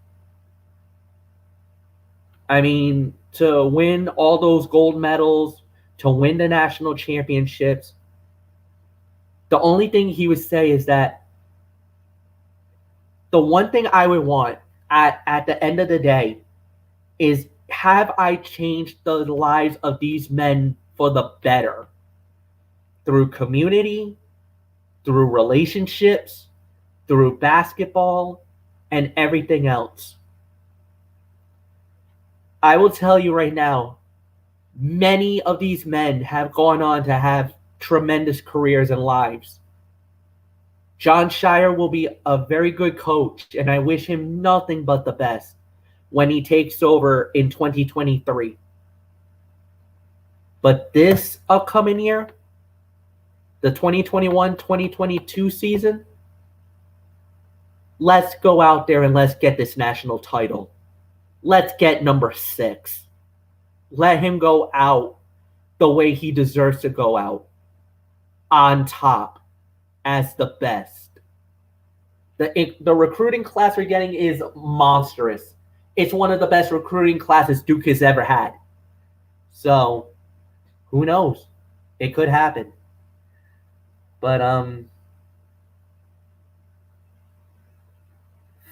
I mean, to win all those gold medals, to win the national championships, the only thing he would say is that the one thing I would want at the end of the day is, have I changed the lives of these men for the better through community, through relationships, through basketball, and everything else? I will tell you right now, many of these men have gone on to have tremendous careers and lives. Jon Scheyer will be a very good coach, and I wish him nothing but the best when he takes over in 2023. But this upcoming year, the 2021-2022 season, let's go out there and let's get this national title. Let's get number 6. Let him go out the way he deserves to go out, on top, as the best. The recruiting class we're getting is monstrous. It's one of the best recruiting classes Duke has ever had. So, who knows? It could happen. But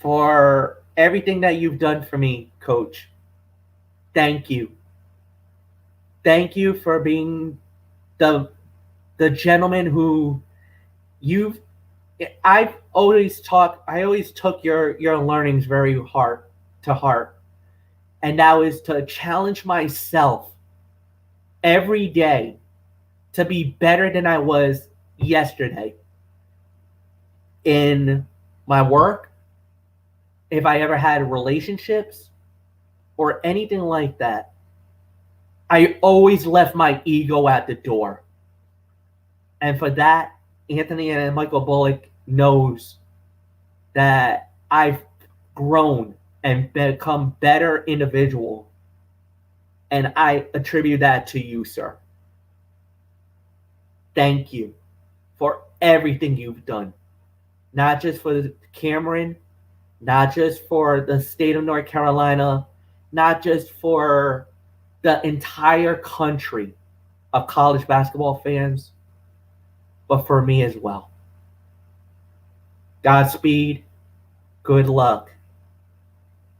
for everything that you've done for me, Coach, thank you. Thank you for being the gentleman who I always took your learnings very hard to heart. And that is to challenge myself every day to be better than I was yesterday in my work, if I ever had relationships or anything like that. I always left my ego at the door. And for that, Anthony and Michael Bullock knows that I've grown and become better individual. And I attribute that to you, sir. Thank you for everything you've done. Not just for Cameron, not just for the state of North Carolina, not just for the entire country of college basketball fans, but for me as well. Godspeed, good luck,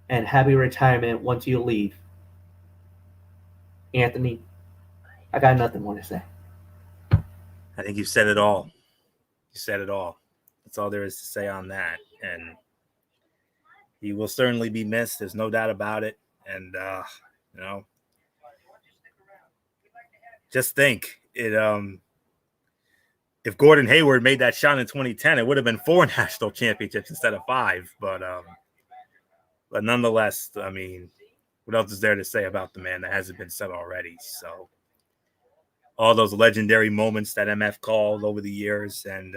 and happy retirement once you leave. Anthony, I got nothing more to say. I think you said it all. You said it all. That's all there is to say on that. And he will certainly be missed. There's no doubt about it. And, just think it. If Gordon Hayward made that shot in 2010, it would have been 4 national championships instead of 5. But nonetheless, I mean, what else is there to say about the man that hasn't been said already? So all those legendary moments that MF called over the years. And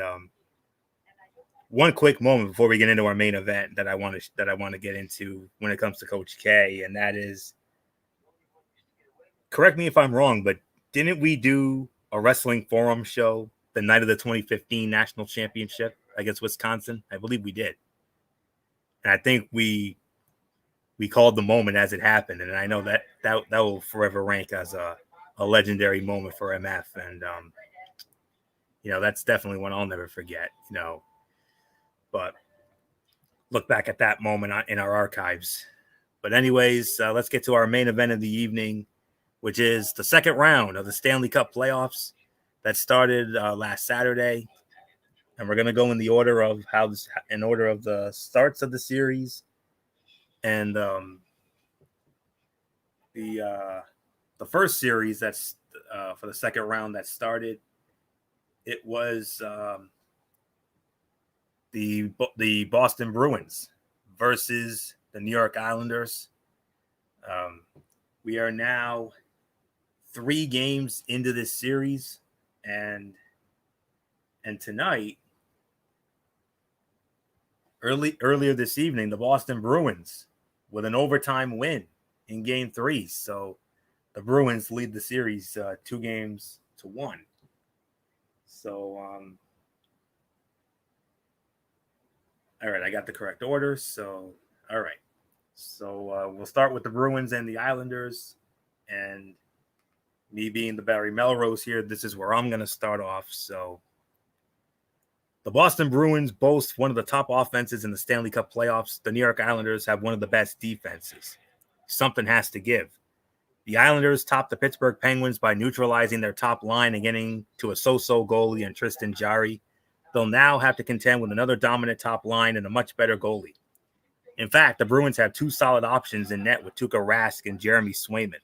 one quick moment before we get into our main event that I want to get into when it comes to Coach K, and that is, correct me if I'm wrong, but didn't we do a wrestling forum show the night of the 2015 national championship against Wisconsin? I believe we did. And I think we called the moment as it happened. And I know that will forever rank as a legendary moment for MF. And, that's definitely one I'll never forget, but look back at that moment in our archives. But anyways, let's get to our main event of the evening, which is the second round of the Stanley Cup playoffs that started last Saturday. And we're going to go in the order of the starts of the series. And the first series that's for the second round that started, it was the Boston Bruins versus the New York Islanders. We are now 3 games into this series, and tonight, earlier this evening, the Boston Bruins with an overtime win in Game 3. So the Bruins lead the series 2-1. So, all right, I got the correct order. So, all right. So we'll start with the Bruins and the Islanders. And me being the Barry Melrose here, this is where I'm going to start off. So the Boston Bruins boast one of the top offenses in the Stanley Cup playoffs. The New York Islanders have one of the best defenses. Something has to give. The Islanders topped the Pittsburgh Penguins by neutralizing their top line and getting to a so-so goalie in Tristan Jarry. They'll now have to contend with another dominant top line and a much better goalie. In fact, the Bruins have 2 solid options in net with Tuukka Rask and Jeremy Swayman.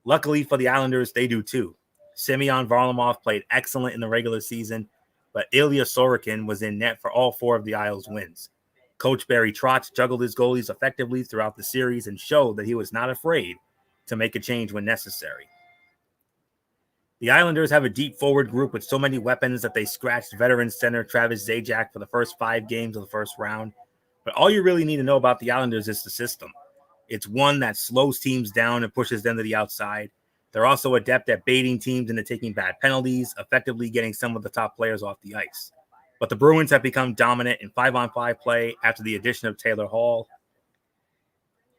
Luckily for the Islanders, they do too. Semyon Varlamov played excellent in the regular season, but Ilya Sorokin was in net for all 4 of the Isles' wins. Coach Barry Trotz juggled his goalies effectively throughout the series and showed that he was not afraid to make a change when necessary. The Islanders have a deep forward group with so many weapons that they scratched veteran center Travis Zajac for the first 5 games of the first round. But all you really need to know about the Islanders is the system. It's one that slows teams down and pushes them to the outside. They're also adept at baiting teams into taking bad penalties, effectively getting some of the top players off the ice. But the Bruins have become dominant in 5-on-5 play after the addition of Taylor Hall.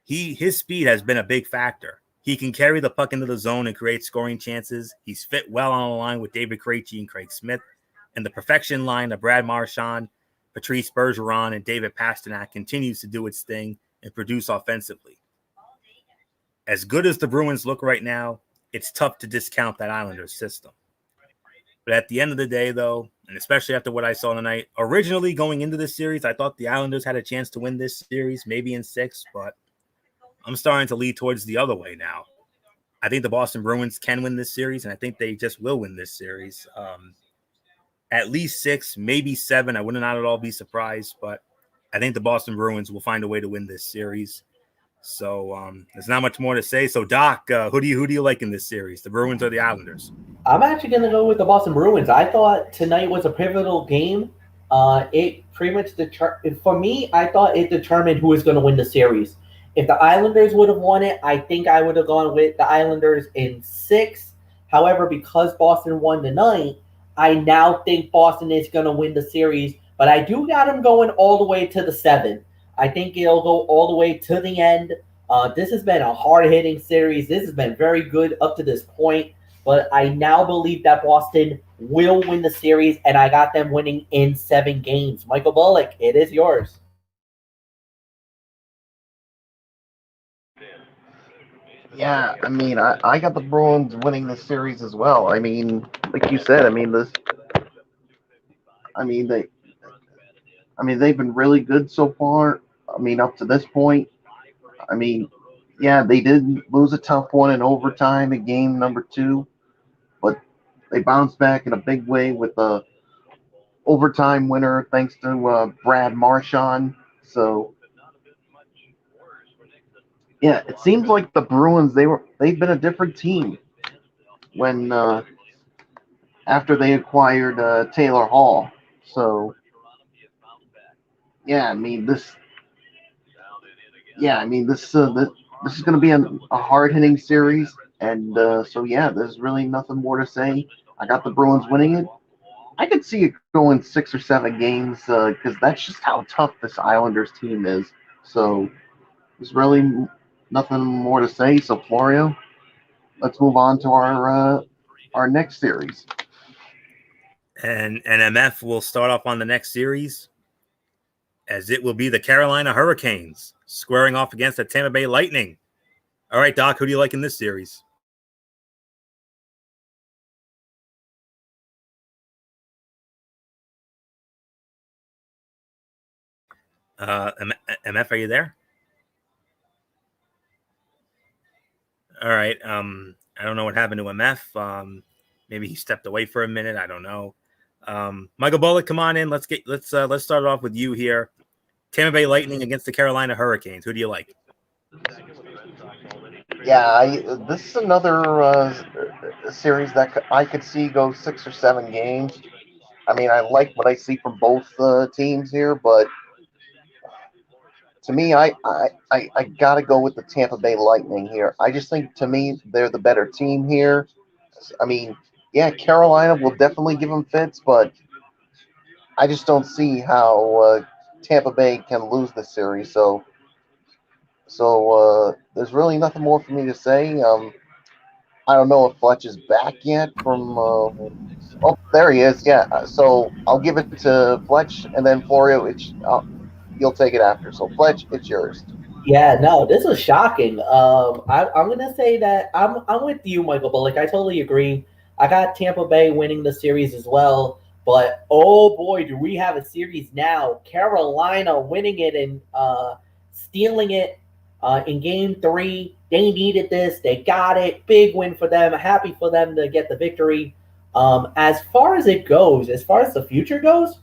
His speed has been a big factor. He can carry the puck into the zone and create scoring chances. He's fit well on the line with David Krejci and Craig Smith. And the perfection line of Brad Marchand, Patrice Bergeron, and David Pastrnak continues to do its thing and produce offensively. As good as the Bruins look right now, it's tough to discount that Islanders system. But at the end of the day, though, and especially after what I saw tonight, originally going into this series, I thought the Islanders had a chance to win this series, maybe in 6, but I'm starting to lead towards the other way now. I think the Boston Bruins can win this series, and I think they just will win this series. At least 6, maybe 7. I would not at all be surprised, but I think the Boston Bruins will find a way to win this series. So there's not much more to say. So Doc, who do you like in this series, the Bruins or the Islanders? I'm actually going to go with the Boston Bruins. I thought tonight was a pivotal game. It pretty much for me, I thought it determined who was going to win the series. If the Islanders would have won it, I think I would have gone with the Islanders in 6. However, because Boston won tonight, I now think Boston is going to win the series. But I do got them going all the way to the 7. I think it'll go all the way to the end. This has been a hard-hitting series. This has been very good up to this point. But I now believe that Boston will win the series, and I got them winning in 7 games. Michael Bullock, it is yours. Yeah, I mean, I got the Bruins winning this series as well. I mean, like you said, they've been really good so far. I mean, up to this point. I mean, yeah, they did lose a tough one in overtime in game number 2, but they bounced back in a big way with a overtime winner thanks to Brad Marchand. So, yeah, it seems like the Bruins they've been a different team when after they acquired Taylor Hall. So yeah, I mean this. Yeah, I mean this is going to be a hard hitting series, and so yeah, there's really nothing more to say. I got the Bruins winning it. I could see it going 6 or 7 games because that's just how tough this Islanders team is. So there's really nothing more to say. So Florio, let's move on to our next series. And MF will start off on the next series, as it will be the Carolina Hurricanes squaring off against the Tampa Bay Lightning. All right, Doc, who do you like in this series? MF, are you there? All right. I don't know what happened to MF. Maybe he stepped away for a minute. I don't know. Michael Bullock, come on in. Let's start off with you here. Tampa Bay Lightning against the Carolina Hurricanes. Who do you like? Yeah, this is another series that I could see go 6 or 7 games. I mean, I like what I see from both teams here, but to me, I got to go with the Tampa Bay Lightning here. I just think, to me, they're the better team here. I mean, yeah, Carolina will definitely give them fits, but I just don't see how Tampa Bay can lose this series. So there's really nothing more for me to say. I don't know if Fletch is back yet from. Oh, there he is. Yeah. So I'll give it to Fletch, and then Florio, you'll take it after. So Fletch, it's yours. Yeah, no, this was shocking. I'm gonna say that I'm with you, Michael Bullock. I totally agree. I got Tampa Bay winning the series as well, but oh boy, do we have a series now! Carolina winning it and stealing it in Game 3. They needed this. They got it. Big win for them. Happy for them to get the victory. As far as it goes, as far as the future goes,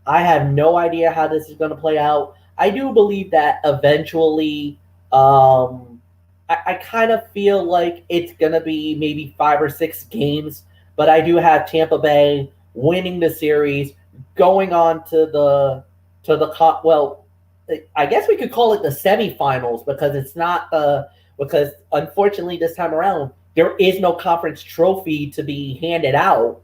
I have no idea how this is going to play out. I do believe that eventually, I kind of feel like it's going to be maybe 5 or 6 games, but I do have Tampa Bay winning the series, going on to well, I guess we could call it the semifinals because it's not because unfortunately this time around there is no conference trophy to be handed out.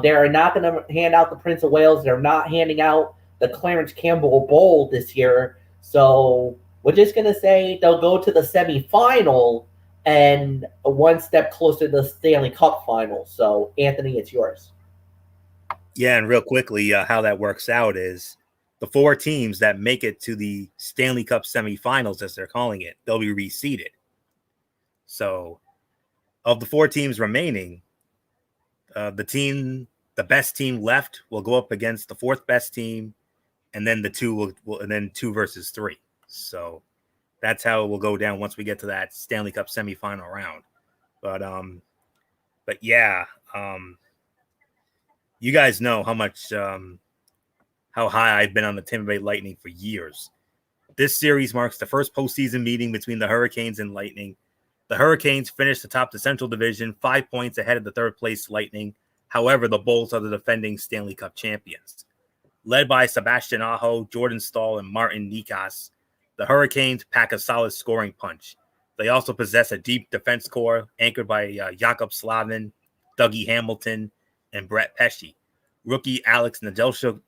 They are not going to hand out the Prince of Wales. They're not handing out the Clarence Campbell Bowl this year. So we're just going to say they'll go to the semifinal and one step closer to the Stanley Cup final. So, Anthony, it's yours. Yeah, and real quickly, how that works out is the 4 teams that make it to the Stanley Cup semifinals, as they're calling it, they'll be reseeded. So of the 4 teams remaining, the best team left will go up against the 4th best team, and then the 2 and then 2 versus 3. So that's how it will go down once we get to that Stanley Cup semifinal round. But yeah, you guys know how much how high I've been on the Tampa Bay Lightning for years. This series marks the first postseason meeting between the Hurricanes and Lightning. The Hurricanes finished atop the Central Division, 5 points ahead of the 3rd-place Lightning. However, the Bolts are the defending Stanley Cup champions. Led by Sebastian Aho, Jordan Staal, and Martin Necas, the Hurricanes pack a solid scoring punch. They also possess a deep defense core anchored by Jakob Slavin, Dougie Hamilton, and Brett Pesce. Rookie Alex Nedeljkovic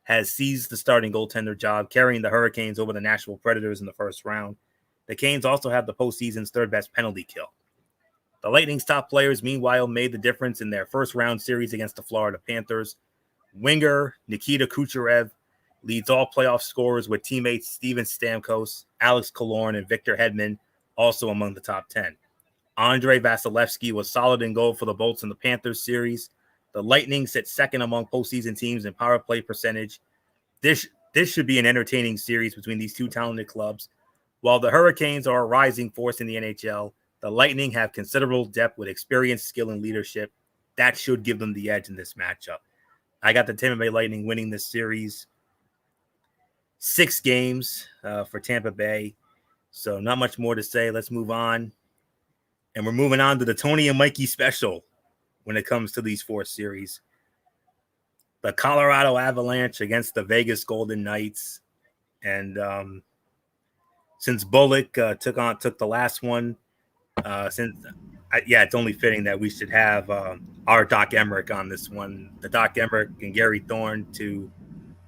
has seized the starting goaltender job, carrying the Hurricanes over the Nashville Predators in the first round. The Canes also have the postseason's 3rd-best penalty kill. The Lightning's top players, meanwhile, made the difference in their first-round series against the Florida Panthers. Winger Nikita Kucherov leads all playoff scorers with teammates Steven Stamkos, Alex Killorn, and Victor Hedman also among the top 10. Andrei Vasilevsky was solid in goal for the Bolts in the Panthers series. The Lightning sit second among postseason teams in power play percentage. This should be an entertaining series between these 2 talented clubs. While the Hurricanes are a rising force in the NHL, the Lightning have considerable depth with experience, skill, and leadership. That should give them the edge in this matchup. I got the Tampa Bay Lightning winning this series. 6 games for Tampa Bay. So not much more to say. Let's move on. And we're moving on to the Tony and Mikey special. when it comes to these 4 series. The Colorado Avalanche against the Vegas Golden Knights. And since Bullock took the last one, it's only fitting that we should have our Doc Emmerich on this one. The Doc Emmerich and Gary Thorne to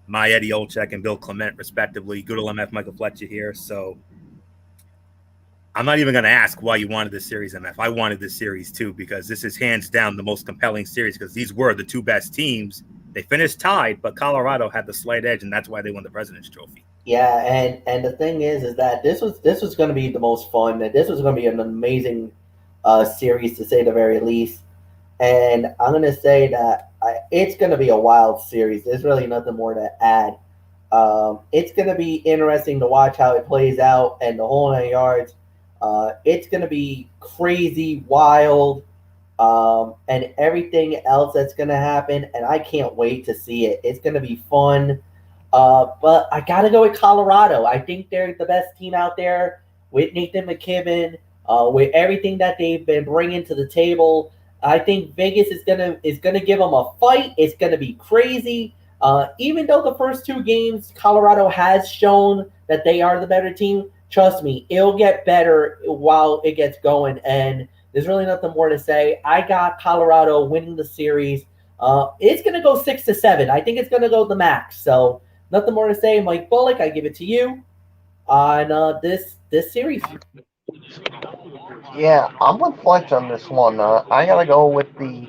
my Eddie Olczyk and Bill Clement, respectively. Good old MF Michael Fletcher here. So I'm not even going to ask why you wanted this series, MF. I wanted this series too, because this is hands down the most compelling series, because these were the 2 best teams. They finished tied, but Colorado had the slight edge, and that's why they won the President's Trophy. Yeah, and the thing is that this was going to be the most fun. This was going to be an amazing series, to say the very least. And I'm going to say that it's going to be a wild series. There's really nothing more to add. It's going to be interesting to watch how it plays out and the whole 9 yards. It's going to be crazy, wild, and everything else that's going to happen. And I can't wait to see it. It's going to be fun. But I got to go with Colorado. I think they're the best team out there with Nathan McKibben, with everything that they've been bringing to the table. I think Vegas is gonna give them a fight. It's gonna be crazy. Even though the first 2 games, Colorado has shown that they are the better team, trust me, it'll get better while it gets going. And there's really nothing more to say. I got Colorado winning the series. It's gonna go 6-7. I think it's gonna go the max. So nothing more to say. Mike Bullock, I give it to you on this series. Yeah, I'm with Fletch on this one. I gotta go with the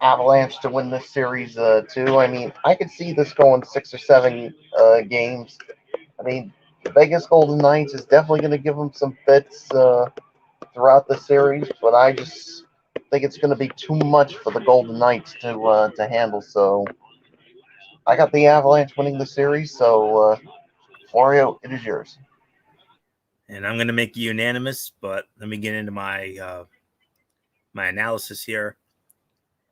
Avalanche to win this series too. I mean, I could see this going 6 or 7 games. I mean, the Vegas Golden Knights is definitely going to give them some fits throughout the series, but I just think it's going to be too much for the Golden Knights to handle. So I got the Avalanche winning the series. So Florio, it is yours. And I'm going to make you unanimous, but let me get into my my analysis here.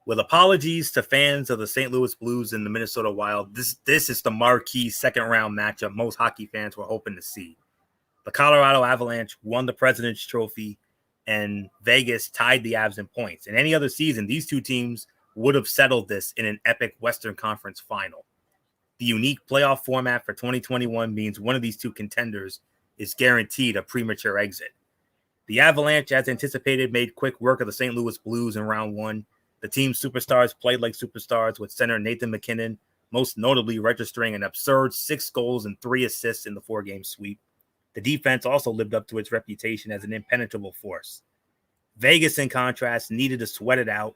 With apologies to fans of the St. Louis Blues and the Minnesota Wild, this is the marquee second-round matchup most hockey fans were hoping to see. The Colorado Avalanche won the President's Trophy, and Vegas tied the Avs in points. In any other season, these 2 teams would have settled this in an epic Western Conference final. The unique playoff format for 2021 means one of these 2 contenders is guaranteed a premature exit. The Avalanche, as anticipated, made quick work of the St. Louis Blues in round 1. The team's superstars played like superstars, with center Nathan MacKinnon most notably registering an absurd 6 goals and 3 assists in the 4-game sweep. The defense also lived up to its reputation as an impenetrable force. Vegas, in contrast, needed to sweat it out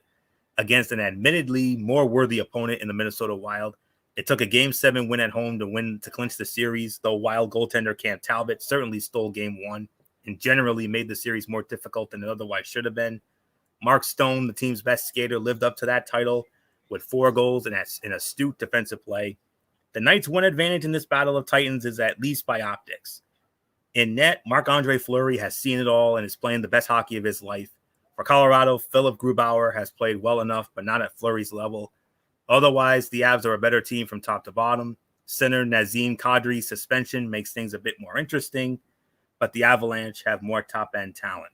against an admittedly more worthy opponent in the Minnesota Wild. It took a Game 7 win at home to clinch the series, though Wild goaltender Cam Talbot certainly stole Game 1 and generally made the series more difficult than it otherwise should have been. Mark Stone, the team's best skater, lived up to that title with 4 goals and an astute defensive play. The Knights' one advantage in this battle of titans is at least by optics. In net, Marc-Andre Fleury has seen it all and is playing the best hockey of his life. For Colorado, Philip Grubauer has played well enough, but not at Fleury's level. Otherwise, the Avs are a better team from top to bottom. Center Nazem Kadri's suspension makes things a bit more interesting, but the Avalanche have more top-end talent.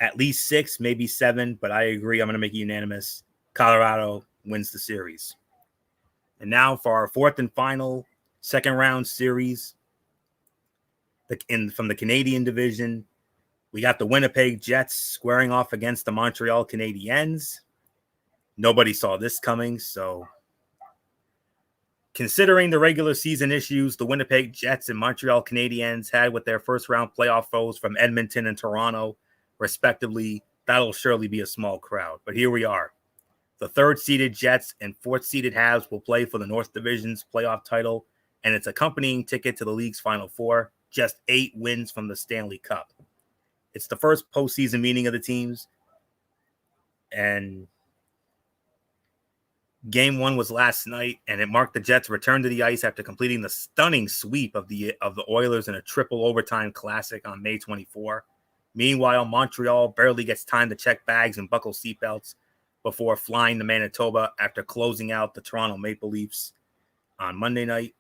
At least 6, maybe 7, but I agree. I'm going to make it unanimous. Colorado wins the series. And now for our 4th and final second-round series from the Canadian division, we got the Winnipeg Jets squaring off against the Montreal Canadiens. Nobody saw this coming, so considering the regular season issues the Winnipeg Jets and Montreal Canadiens had with their first-round playoff foes from Edmonton and Toronto, respectively, that'll surely be a small crowd. But here we are. The 3rd-seeded Jets and 4th-seeded Habs will play for the North Division's playoff title and its accompanying ticket to the league's Final Four, just 8 wins from the Stanley Cup. It's the first postseason meeting of the teams, and Game 1 was last night, and it marked the Jets' return to the ice after completing the stunning sweep of the Oilers in a triple overtime classic on May 24. Meanwhile, Montreal barely gets time to check bags and buckle seatbelts before flying to Manitoba after closing out the Toronto Maple Leafs on Monday night.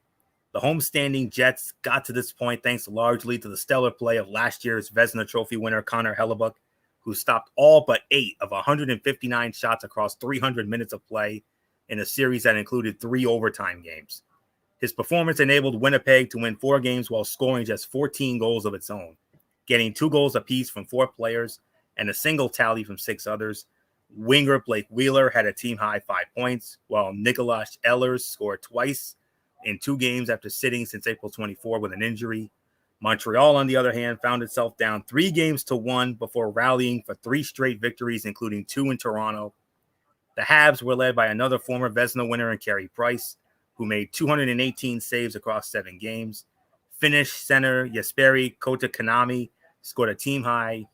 The homestanding Jets got to this point thanks largely to the stellar play of last year's Vezina Trophy winner Connor Hellebuyck, who stopped all but 8 of 159 shots across 300 minutes of play in a series that included 3 overtime games. His performance enabled Winnipeg to win 4 games while scoring just 14 goals of its own, getting 2 goals apiece from 4 players and a single tally from 6 others. Winger Blake Wheeler had a team-high 5 points, while Nicolas Ehlers scored twice in 2 games after sitting since April 24 with an injury. Montreal, on the other hand, found itself down 3-1 before rallying for 3 straight victories, including 2 in Toronto. The Habs were led by another former Vezina winner in Carey Price, who made 218 saves across 7 games. Finnish center Jesperi Kotkaniemi scored a team-high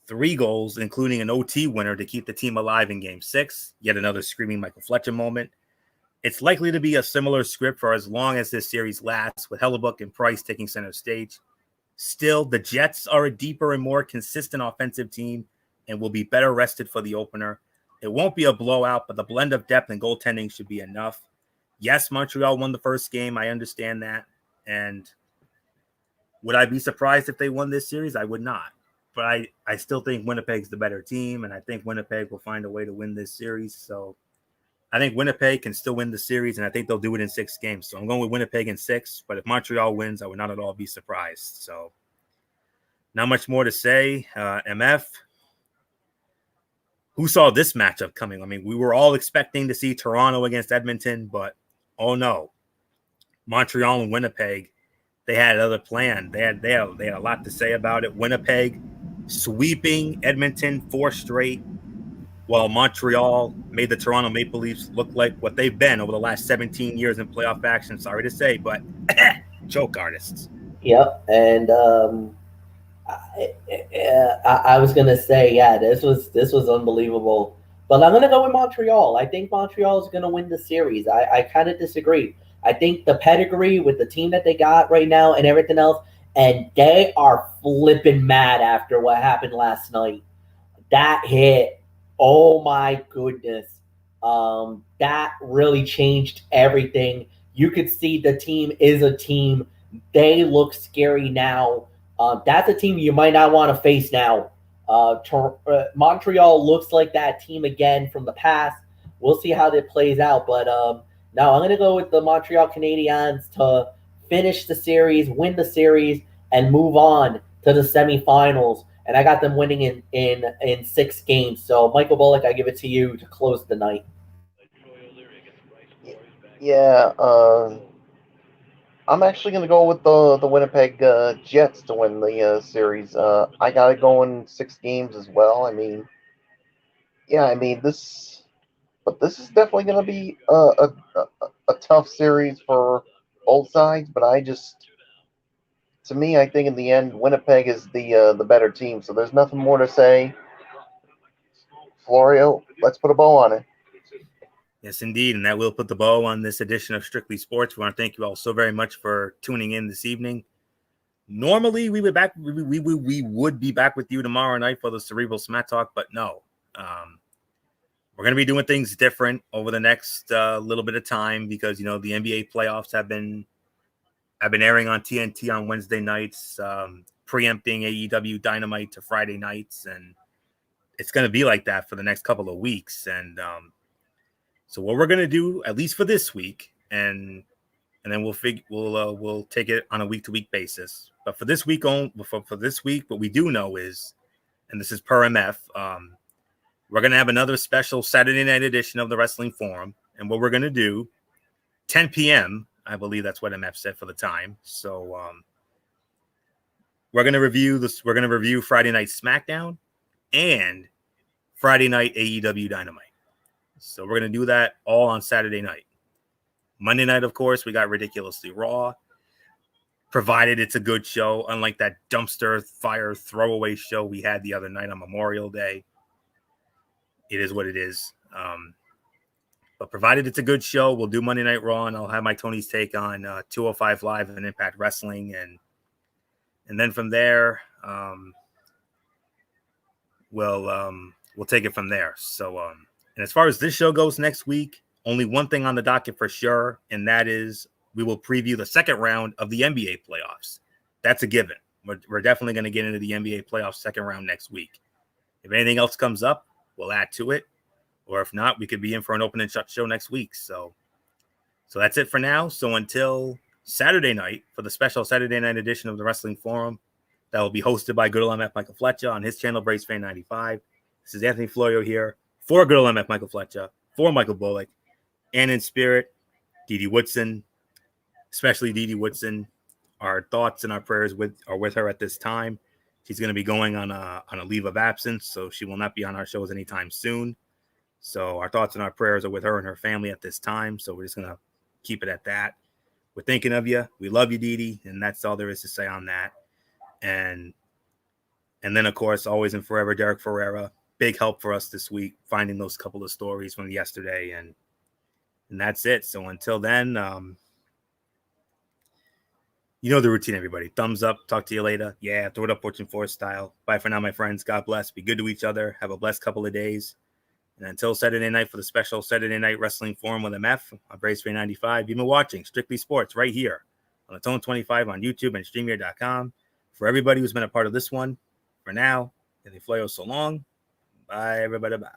3 goals, including an OT winner to keep the team alive in Game 6. Yet another screaming Michael Fletcher moment. It's likely to be a similar script for as long as this series lasts, with Hellebuck and Price taking center stage. Still, the Jets are a deeper and more consistent offensive team and will be better rested for the opener. It won't be a blowout, but the blend of depth and goaltending should be enough. Yes, Montreal won the first game. I understand that. And would I be surprised if they won this series? I would not. But I still think Winnipeg's the better team, and I think Winnipeg will find a way to win this series. So I think Winnipeg can still win the series, and I think they'll do it in 6 games. So I'm going with Winnipeg in 6, but if Montreal wins, I would not at all be surprised. So not much more to say. MF, who saw this matchup coming? I mean, we were all expecting to see Toronto against Edmonton, but oh no. Montreal and Winnipeg, they had another plan. They had a lot to say about it. Winnipeg sweeping Edmonton 4 straight, while Montreal made the Toronto Maple Leafs look like what they've been over the last 17 years in playoff action. Sorry to say, but joke artists. Yep, and I was gonna say, yeah, this was unbelievable. But I'm gonna go with Montreal. I think Montreal is gonna win the series. I kind of disagree. I think the pedigree with the team that they got right now and everything else, and they are flipping mad after what happened last night. That hit. Oh my goodness. That really changed everything. You could see the team is a team. They look scary now. That's a team you might not want to face now. Montreal looks like that team again from the past. We'll see how that plays out. But now I'm going to go with the Montreal Canadiens to finish the series, win the series, and move on to the semifinals. And I got them winning in 6 games. So, Michael Bullock, I give it to you to close the night. Yeah, I'm actually going to go with the Winnipeg Jets to win the series. I got it going 6 games as well. I mean, this is definitely going to be a tough series for both sides. But to me, I think in the end, Winnipeg is the better team. So there's nothing more to say. Florio, let's put a bow on it. Yes, indeed. And that will put the bow on this edition of Strictly Sports. We want to thank you all so very much for tuning in this evening. Normally, we would be back with you tomorrow night for the Cerebral Smack Talk, but no. We're going to be doing things different over the next little bit of time because, the NBA playoffs have been airing on TNT on Wednesday nights, preempting AEW Dynamite to Friday nights, and it's going to be like that for the next couple of weeks. And so what we're going to do, at least for this week, and then we'll take it on a week-to-week basis. But for this week, what we do know is, and this is per MF, we're going to have another special Saturday night edition of the Wrestling Forum. And what we're going to do, 10 p.m., I believe that's what MF said for the time. So we're going to review this. We're going to review Friday Night SmackDown and Friday Night AEW Dynamite. So we're going to do that all on Saturday night. Monday night, of course, we got Ridiculously Raw, provided it's a good show, unlike that dumpster fire throwaway show we had the other night on Memorial Day. It is what it is. But provided it's a good show, we'll do Monday Night Raw, and I'll have my Tony's take on 205 Live and Impact Wrestling. And then from there, we'll take it from there. So, and as far as this show goes next week, only one thing on the docket for sure, and that is we will preview the second round of the NBA playoffs. That's a given. We're definitely going to get into the NBA playoffs second round next week. If anything else comes up, we'll add to it. Or if not, we could be in for an open and shut show next week. So that's it for now. So until Saturday night for the special Saturday night edition of the Wrestling Forum that will be hosted by Good Old MF Michael Fletcher on his channel, Braves Fan 95. This is Anthony Florio here for Good Old MF Michael Fletcher, for Michael Bullock, and in spirit, Dee Woodson, especially Dee Woodson. Our thoughts and our prayers are with her at this time. She's going to be going on a leave of absence, so she will not be on our shows anytime soon. So our thoughts and our prayers are with her and her family at this time. So we're just going to keep it at that. We're thinking of you. We love you, Dee, and that's all there is to say on that. And then, of course, always and forever, Derek Ferreira. Big help for us this week, finding those couple of stories from yesterday. And that's it. So until then, you know the routine, everybody. Thumbs up. Talk to you later. Yeah, throw it up, Fortune Force style. Bye for now, my friends. God bless. Be good to each other. Have a blessed couple of days. And until Saturday night for the special Saturday Night Wrestling Forum with MF on Braves 395, you've been watching Strictly Sports right here on the Tone 25 on YouTube and StreamYard.com. For everybody who's been a part of this one, for now, Anthony Florio, so long. Bye, everybody. Bye.